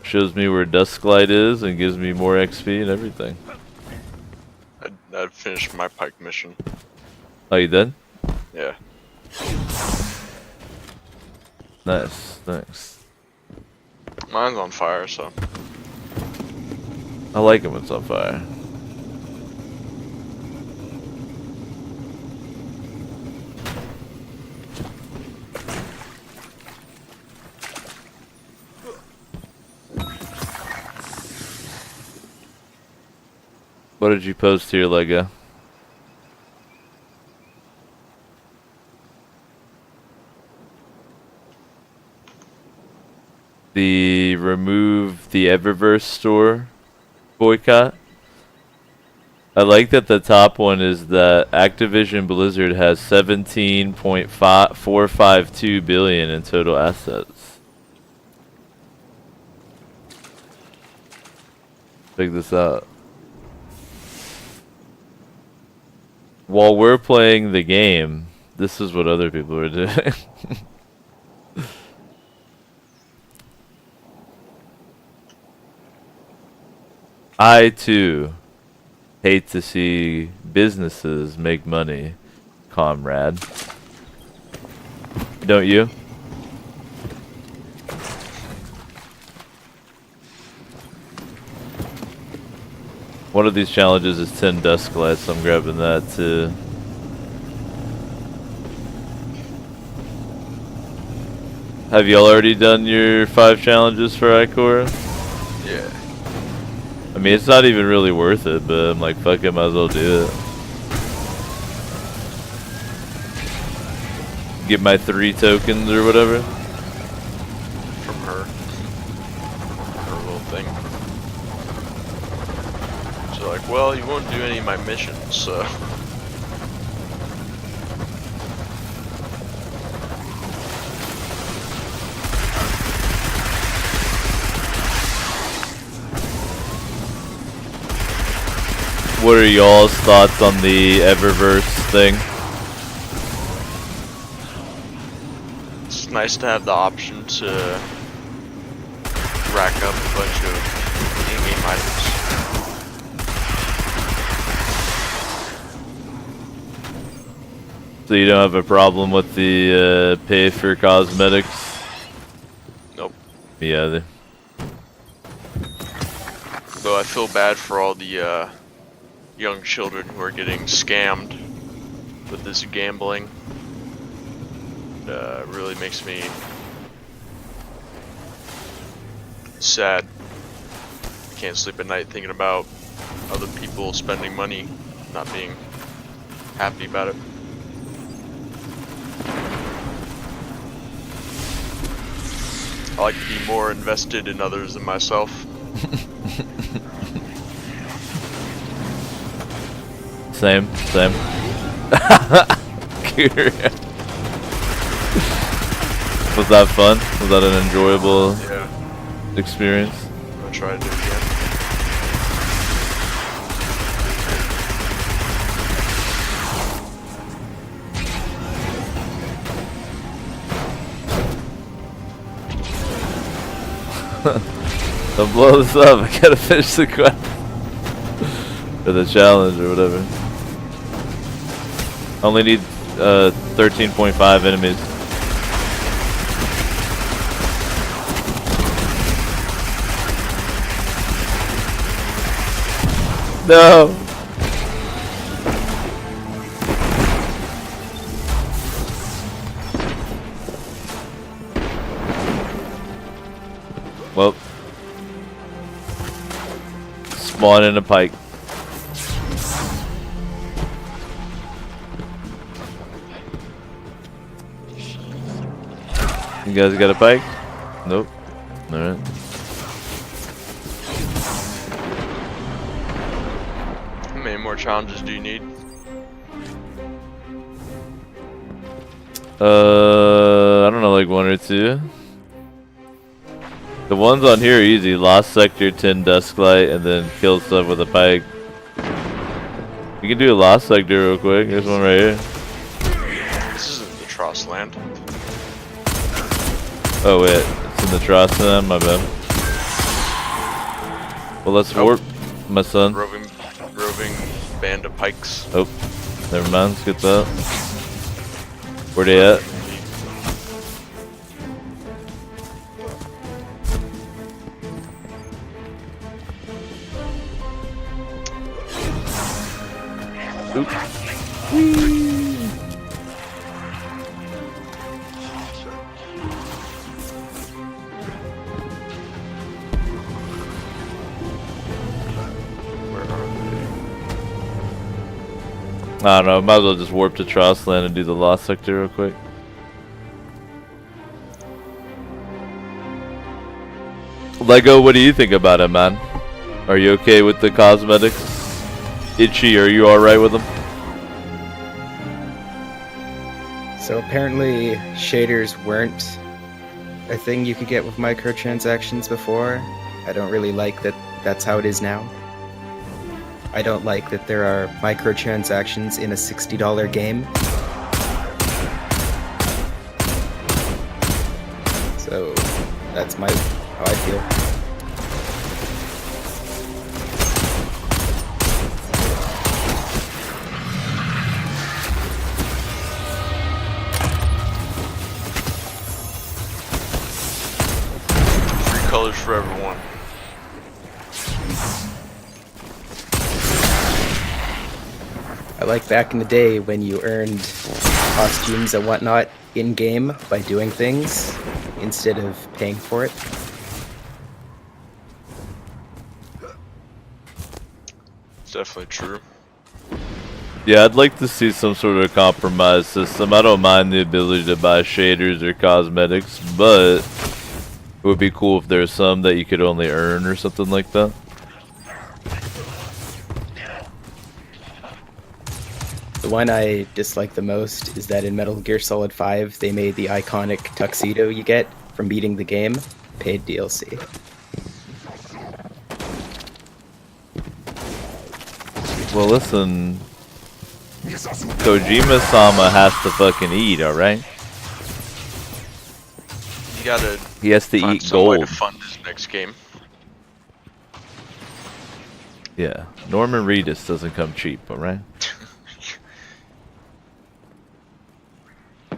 Shows me where Dusklight is and gives me more XP and everything. I finished my pike mission. Oh, you done? Yeah. Nice, thanks. Mine's on fire, so. I like it when it's on fire. What did you post here, Lego? The remove the Eververse store boycott. I like that the top one is that Activision Blizzard has 17.452 billion in total assets. Check this out. While we're playing the game, this is what other people are doing. I too hate to see businesses make money, comrade. Don't you? One of these challenges is 10 Dusklights, so I'm grabbing that too. Have y'all already done your 5 challenges for Ikora? Yeah. I mean, it's not even really worth it, but I'm like, fuck it, might as well do it. get my 3 tokens or whatever. From her. Her little thing. So like, well, you won't do any of my missions, so. What are y'all's thoughts on the Eververse thing? It's nice to have the option to rack up a bunch of in-game items. So you don't have a problem with the pay for cosmetics? Nope. Me either. Though I feel bad for all the young children who are getting scammed with this gambling. It really makes me sad. I can't sleep at night thinking about other people spending money, not being happy about it. I like to be more invested in others than myself. Same. Was that fun? Was that an enjoyable experience? I'm gonna try to do it again. Don't blow this up, I gotta finish the quest. Or the challenge or whatever. Only need 13.5 enemies. No! Well, spawn in a pike. You guys got a pike? Nope. Alright. How many more challenges do you need? I don't know, like 1 or 2. The ones on here are easy. Lost Sector, 10 Dusklight, and then kill stuff with a pike. You can do a Lost Sector real quick. There's one right here. This isn't the Tross land. Oh wait, it's in the Trostland, my bad. Well, let's warp, my son. Roving band of pikes. Oh, never mind, let's get that. Where they at? Oop. I don't know, might as well just warp to Trostland and do the Lost Sector real quick. Lego, what do you think about it, man? Are you okay with the cosmetics? Itchy, are you alright with them? So apparently shaders weren't a thing you could get with microtransactions before. I don't really like that that's how it is now. I don't like that there are microtransactions in a $60 game. So that's how I feel. Three colors for everyone. I like back in the day when you earned costumes and whatnot in-game by doing things instead of paying for it. It's definitely true. Yeah, I'd like to see some sort of compromise system. I don't mind the ability to buy shaders or cosmetics, but it would be cool if there's some that you could only earn or something like that. The one I dislike the most is that in Metal Gear Solid 5, they made the iconic tuxedo you get from beating the game paid DLC. Well, listen, Kojima-sama has to fucking eat, alright? You gotta. He has to find eat some way gold. to fund his next game. Yeah, Norman Reedus doesn't come cheap, alright? I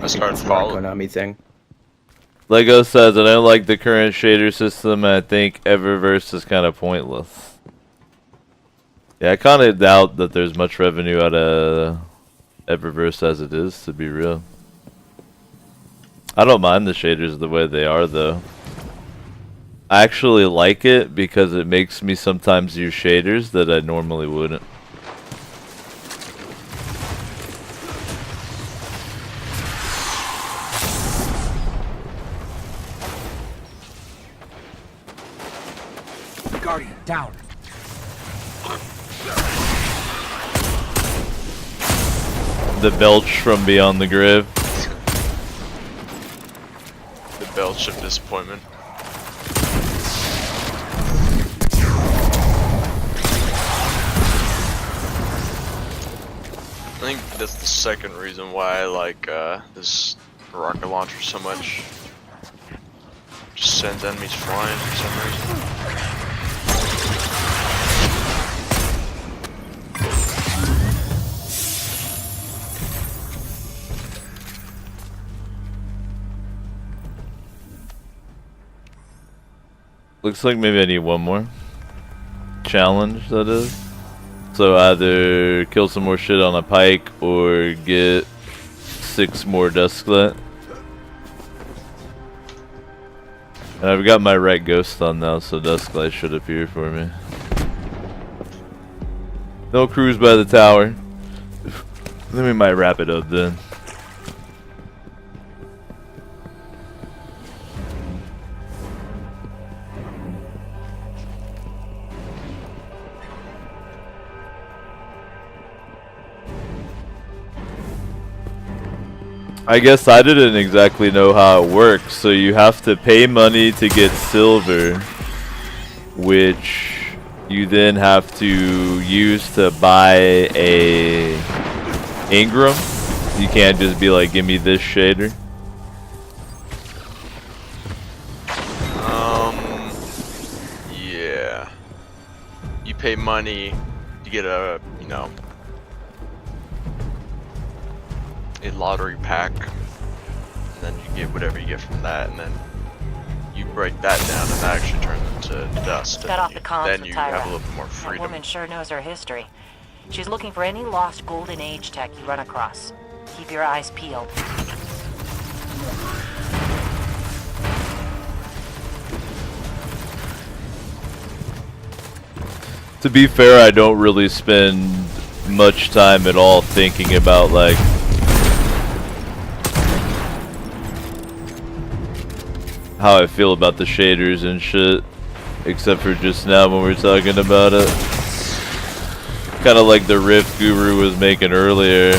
think it's more a Konami thing. Lego says, I don't like the current shader system, and I think Eververse is kind of pointless. Yeah, I kind of doubt that there's much revenue out of Eververse as it is, to be real. I don't mind the shaders the way they are, though. I actually like it because it makes me sometimes use shaders that I normally wouldn't. Guardian, down. The belch from beyond the grave. The belch of disappointment. I think that's the second reason why I like this rocket launcher so much. Just sends enemies flying for some reason. Looks like maybe I need one more challenge, that is. So either kill some more shit on a pike or get 6 more Dusklight. And I've got my right ghost on now, so Dusklight should appear for me. No cruise by the tower. Then we might wrap it up then. I guess I didn't exactly know how it works, so you have to pay money to get silver, which you then have to use to buy a Ingram. You can't just be like, give me this shader. Yeah. You pay money to get a, you know, a lottery pack, and then you get whatever you get from that, and then you break that down, and that actually turns into dust. Got off the comms Then with you Tyra. have a little bit more That freedom. woman sure knows her history. She's looking for any lost golden age tech you run across. Keep your eyes peeled. To be fair, I don't really spend much time at all thinking about like how I feel about the shaders and shit, except for just now when we were talking about it. Kind of like the riff Guru was making earlier.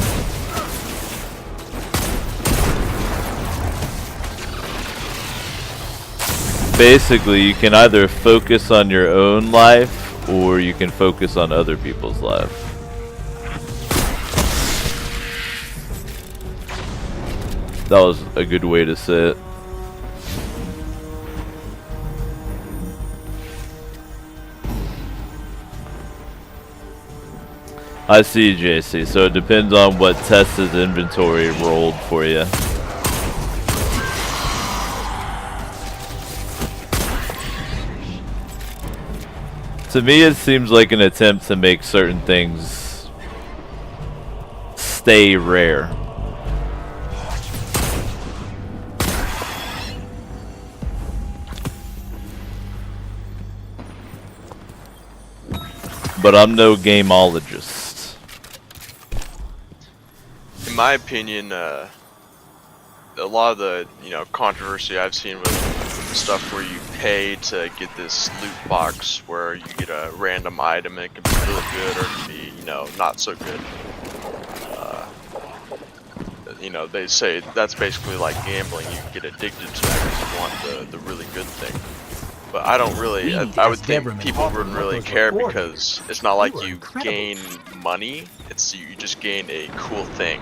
Basically, you can either focus on your own life or you can focus on other people's life. That was a good way to say it. I see, JC. So it depends on what Tessa's inventory rolled for you. To me, it seems like an attempt to make certain things stay rare. But I'm no gameologist. my opinion, a lot of the controversy I've seen with stuff where you pay to get this loot box where you get a random item and it can be really good or it can be not so good. They say that's basically like gambling. You get addicted to that because you want the really good thing. But I don't really. I would think people wouldn't really care because it's not like you gain money. It's you just gain a cool thing.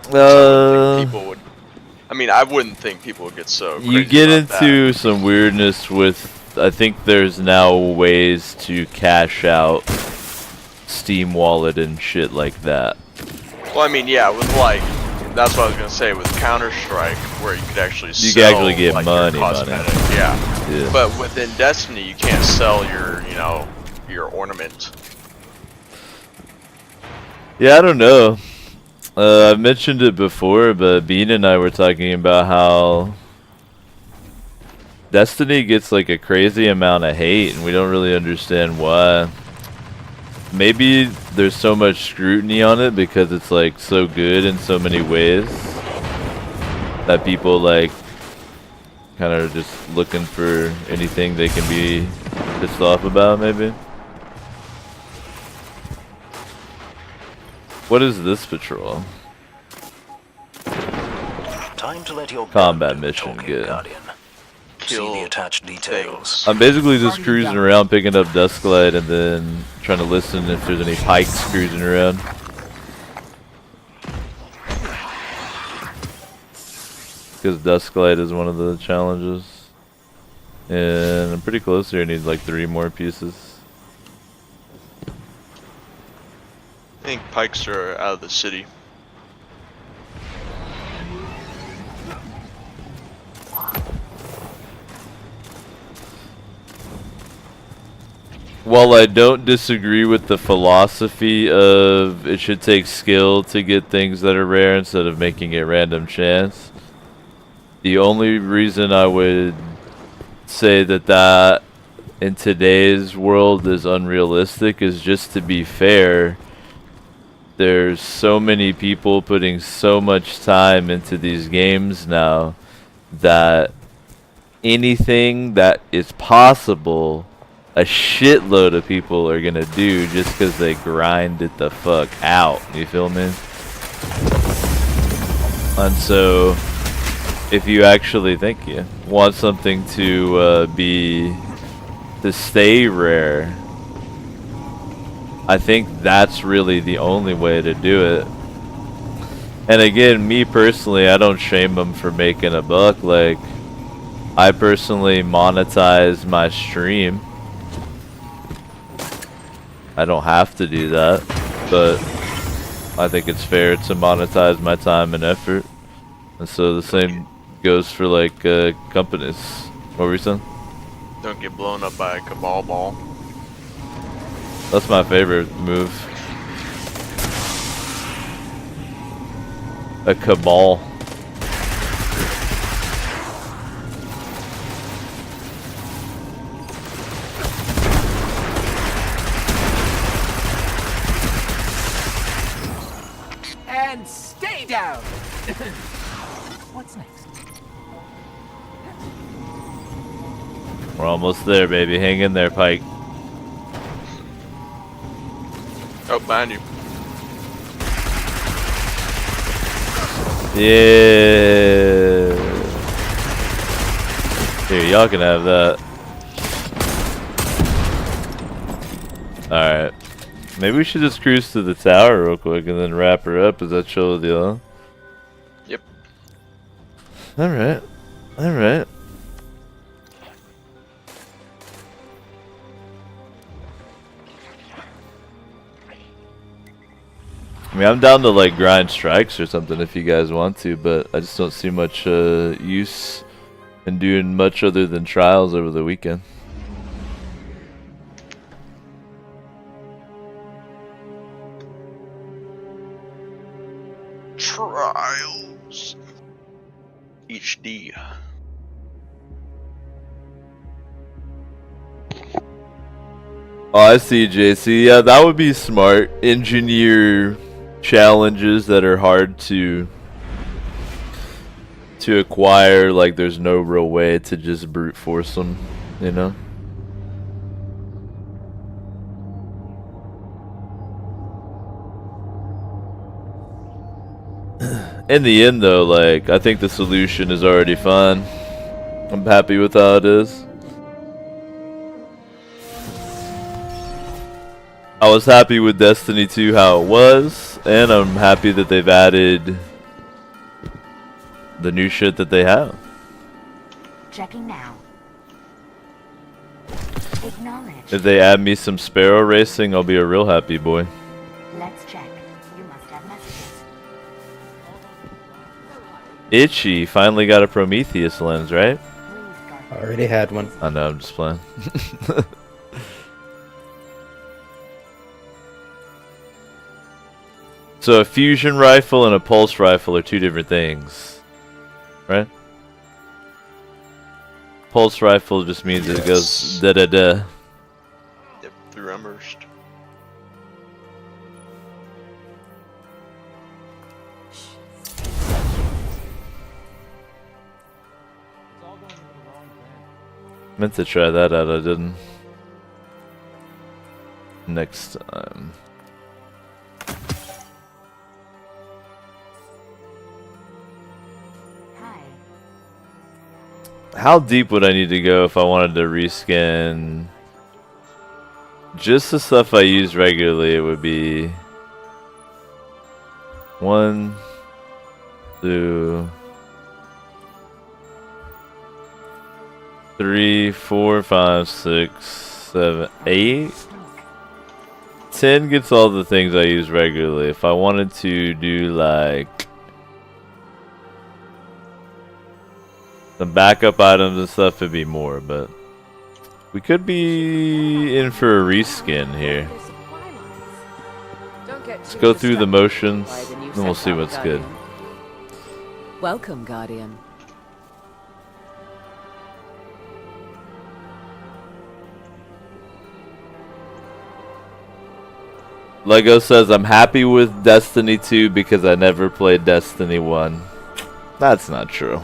So people would. I mean, I wouldn't think people would get so. You get into some weirdness with. I think there's now ways to cash out Steam Wallet and shit like that. Well, I mean, yeah, with like. That's what I was gonna say with Counter-Strike, where you could actually you sell, can actually get like, money. Yeah. But within Destiny, you can't sell your, your ornament. Yeah, I don't know. I've mentioned it before, but Bean and I were talking about how Destiny gets like a crazy amount of hate, and we don't really understand why. Maybe there's so much scrutiny on it because it's like so good in so many ways that people like kind of just looking for anything they can be pissed off about. Maybe. What is this patrol? Time to let your combat mission. Good. See the attached details. I'm basically just cruising around, picking up Dusklight, and then trying to listen if there's any pikes cruising around. Because Dusklight is one of the challenges. And I'm pretty close here. I need like 3 more pieces. I think pikes are out of the city. While I don't disagree with the philosophy of it should take skill to get things that are rare instead of making it random chance, the only reason I would say that in today's world is unrealistic is just to be fair. There's so many people putting so much time into these games now that anything that is possible, a shitload of people are gonna do just because they grind it the fuck out. You feel me? And so, if you actually want something to stay rare, I think that's really the only way to do it. And again, me personally, I don't shame them for making a buck. Like, I personally monetize my stream. I don't have to do that, but I think it's fair to monetize my time and effort. And so the same goes for like companies. What were you saying? Don't get blown up by a Cabal ball. That's my favorite move. A Cabal. And stay down! What's next? We're almost there, baby. Hang in there, Pike. Oh, behind you. Yeah. Here, y'all can have that. Alright. Maybe we should just cruise to the tower real quick and then wrap her up. Is that chill with y'all? Yep. Alright. Alright. I mean, I'm down to like grind strikes or something if you guys want to, but I just don't see much use in doing much other than trials over the weekend. Trials. HD. Oh, I see, JC. Yeah, that would be smart. Engineer challenges that are hard to acquire, like there's no real way to just brute force them, you know? In the end though, like, I think the solution is already fine. I'm happy with how it is. I was happy with Destiny 2 how it was, and I'm happy that they've added the new shit that they have. Checking now. Acknowledge. If they add me some Sparrow racing, I'll be a real happy boy. Let's check. You must have messages. Itchy finally got a Prometheus lens, right? Already had one. I know, I'm just playing. So a fusion rifle and a pulse rifle are two different things, right? Pulse rifle just means it goes da da da. Yep, through immersed. Meant to try that out, I didn't. Next time. How deep would I need to go if I wanted to reskin just the stuff I use regularly? It would be 1, 2, 3, 4, 5, 6, 7, 8. 10 gets all the things I use regularly. If I wanted to do like the backup items and stuff, it'd be more, but we could be in for a reskin here. Let's go through the motions, and we'll see what's good. Welcome, Guardian. Lego says, I'm happy with Destiny 2 because I never played Destiny 1. That's not true.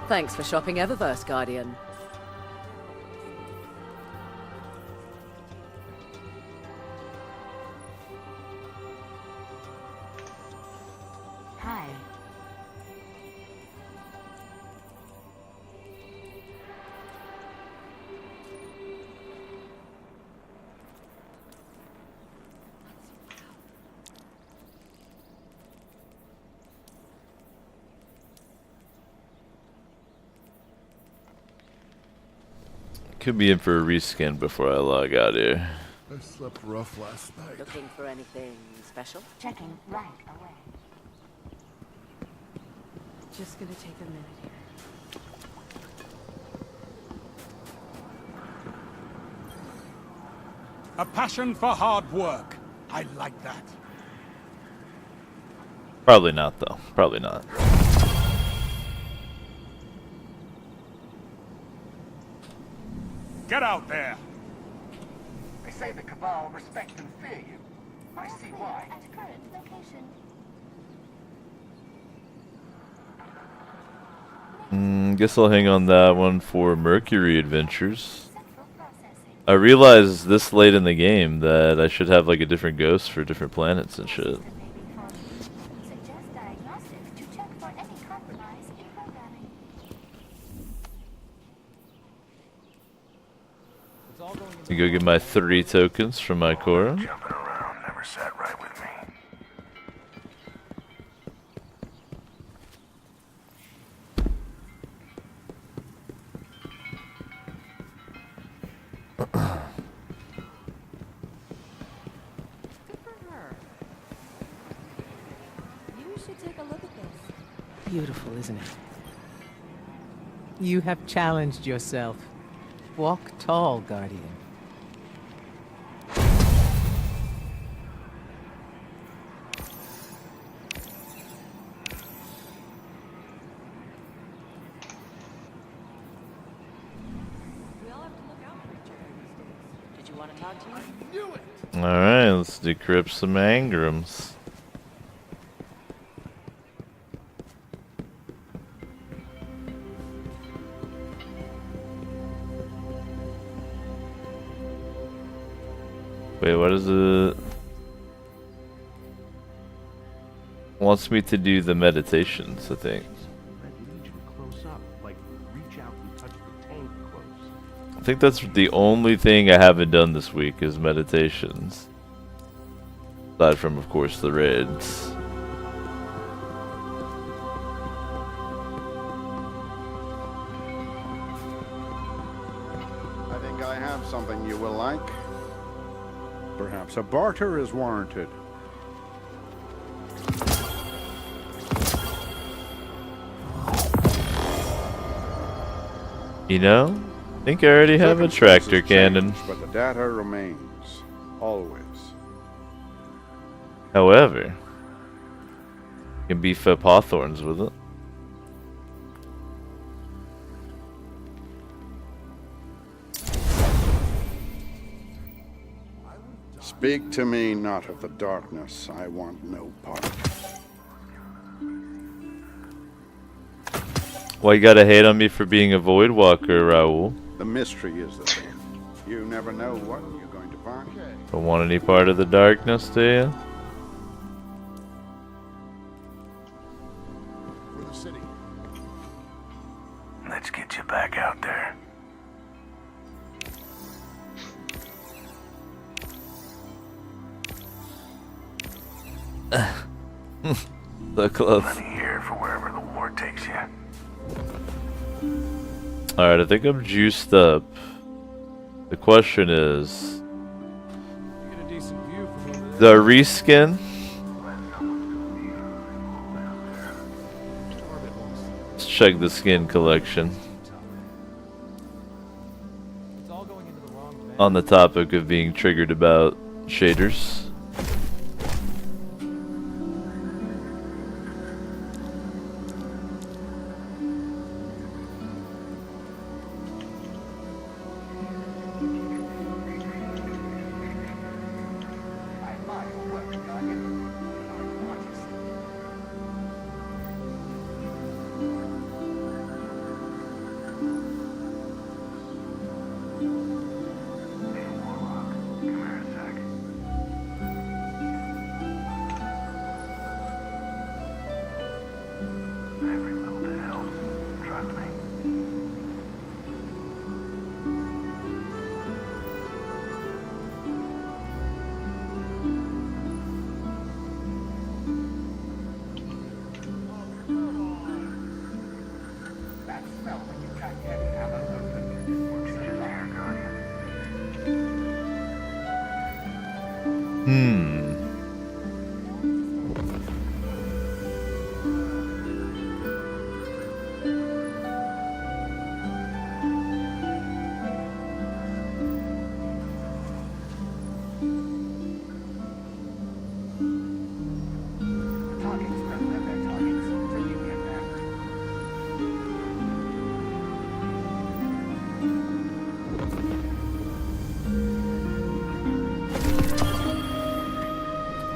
Thanks for shopping Eververse, Guardian. Hi. Could be in for a reskin before I log out here. I slept rough last night. Looking for anything special? Checking right away. Just gonna take a minute here. A passion for hard work. I like that. Probably not, though. Probably not. Get out there! They say the Cabal respect and fear you. I see why. At current location. Guess I'll hang on that one for Mercury Adventures. I realized this late in the game that I should have like a different ghost for different planets and shit. Suggest diagnostics to check for any compromise in programming. You go get my 3 tokens from my Cora. Jumping around never sat right with me. should take a look at this. Beautiful, isn't it? You have challenged yourself. Walk tall, Guardian. Did you want to talk to me? Alright, let's decrypt some Angrams. Wait, what is it? Wants me to do the meditations, I think. I think that's the only thing I haven't done this week is meditations. Aside from, of course, the raids. I think I have something you will like. Perhaps a barter is warranted. You know, I think I already have a tractor cannon. But the data remains, always. However, you can beef up Hawthorns with it. Speak to me not of the darkness. I want no part. Why you gotta hate on me for being a Void Walker, Raul? The mystery is the thing. You never know what you're going to find. Don't want any part of the darkness, do you? For the city. Let's get you back out there. So close. Plenty here for wherever the war takes you. Alright, I think I'm juiced up. The question is... the reskin? Let's check the skin collection. On the topic of being triggered about shaders.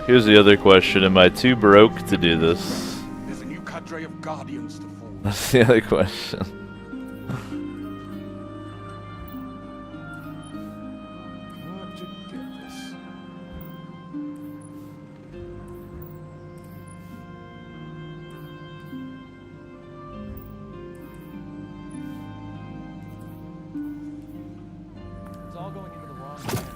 Here's the other question, am I too broke to do this? There's a new cadre of guardians to fall. That's the other question. Where'd you get this? It's all going into the wrong hands.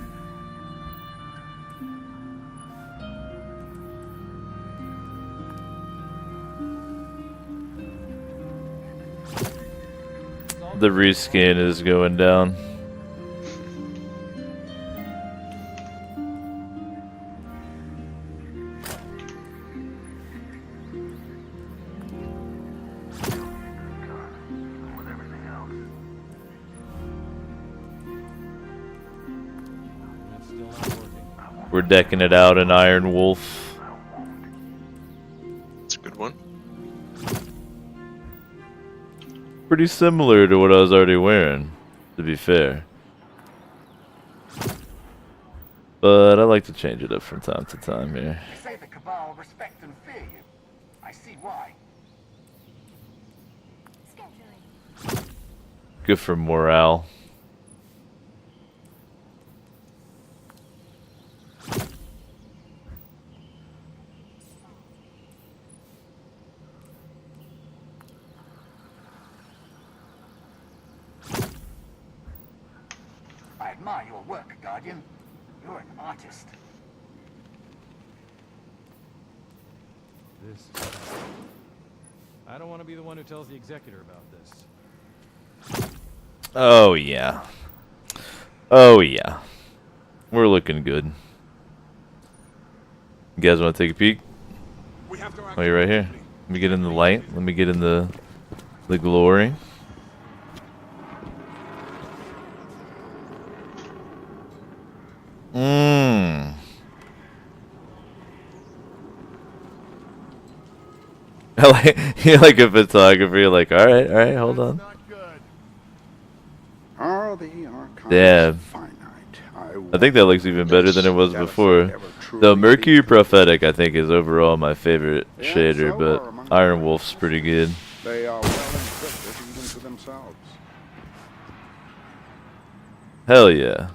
The reskin is going down. We're decking it out in Iron Wolf. It's a good one. Pretty similar to what I was already wearing, to be fair. But I like to change it up from time to time here. You say the Cabal respect and fear you. I see why. Good for morale. I admire your work, Guardian. You're an artist. This. I don't want to be the one who tells the executor about this. Oh yeah. Oh yeah. We're looking good. You guys want to take a peek? Oh, you're right here. Let me get in the light. Let me get in the glory. Mmm. You like a photographer. You're like, all right, hold on. Are the archives Damn. finite? I think that looks even better than it was before. Though Mercury Prophetic, I think, is overall my favorite shader, but Iron Wolf's pretty good. They are well encrypted even to themselves. Hell yeah.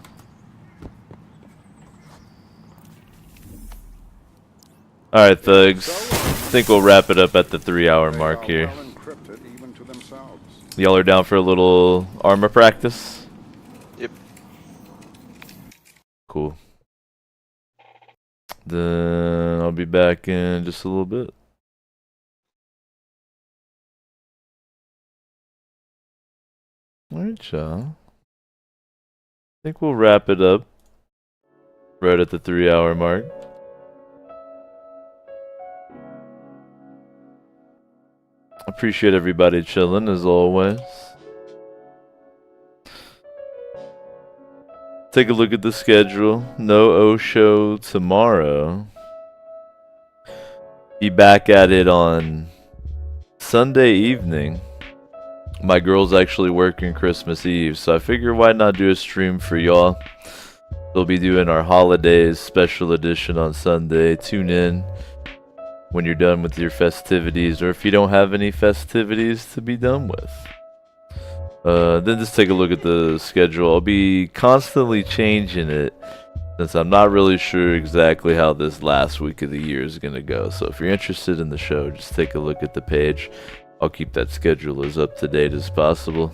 Alright, thugs. I think we'll wrap it up at the 3-hour mark here. Y'all are down for a little armor practice? Yep. Cool. Then I'll be back in just a little bit. Alright, y'all. I think we'll wrap it up right at the 3-hour mark. Appreciate everybody chilling as always. Take a look at the schedule. No O show tomorrow. Be back at it on Sunday evening. My girl's actually working Christmas Eve, so I figure why not do a stream for y'all. We'll be doing our holidays special edition on Sunday. Tune in when you're done with your festivities, or if you don't have any festivities to be done with. Then just take a look at the schedule. I'll be constantly changing it, since I'm not really sure exactly how this last week of the year is going to go. So if you're interested in the show, just take a look at the page. I'll keep that schedule as up to date as possible.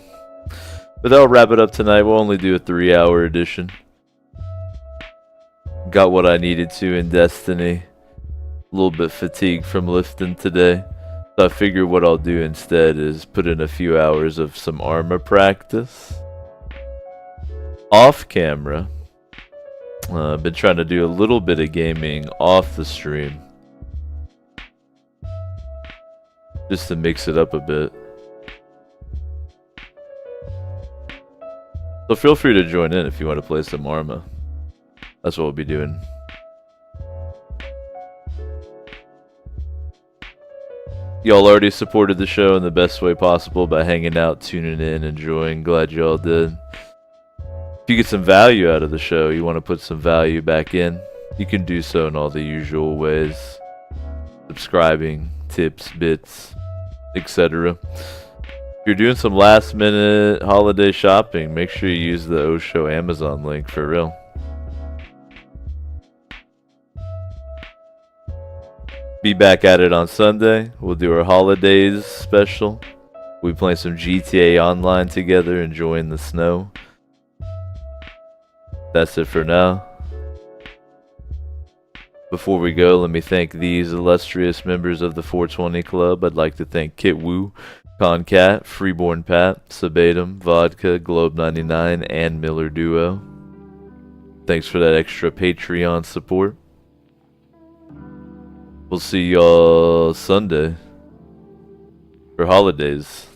But that'll wrap it up tonight. We'll only do a 3-hour edition. Got what I needed to in Destiny. A little bit fatigued from lifting today, so I figure what I'll do instead is put in a few hours of some armor practice off camera. I've been trying to do a little bit of gaming off the stream just to mix it up a bit. So feel free to join in if you want to play some Arma. That's what we'll be doing. Y'all already supported the show in the best way possible by hanging out, tuning in, enjoying. Glad y'all did. If you get some value out of the show, you want to put some value back in, you can do so in all the usual ways. Subscribing, tips, bits, etc. If you're doing some last minute holiday shopping, make sure you use the Osho Amazon link for real. Be back at it on Sunday. We'll do our holidays special. We'll be playing some GTA Online together, enjoying the snow. That's it for now. Before we go, let me thank these illustrious members of the 420 Club. I'd like to thank Kit Woo, Concat, Freeborn Pat, Sabatum, Vodka, Globe99, and Miller Duo. Thanks for that extra Patreon support. We'll see y'all Sunday for holidays.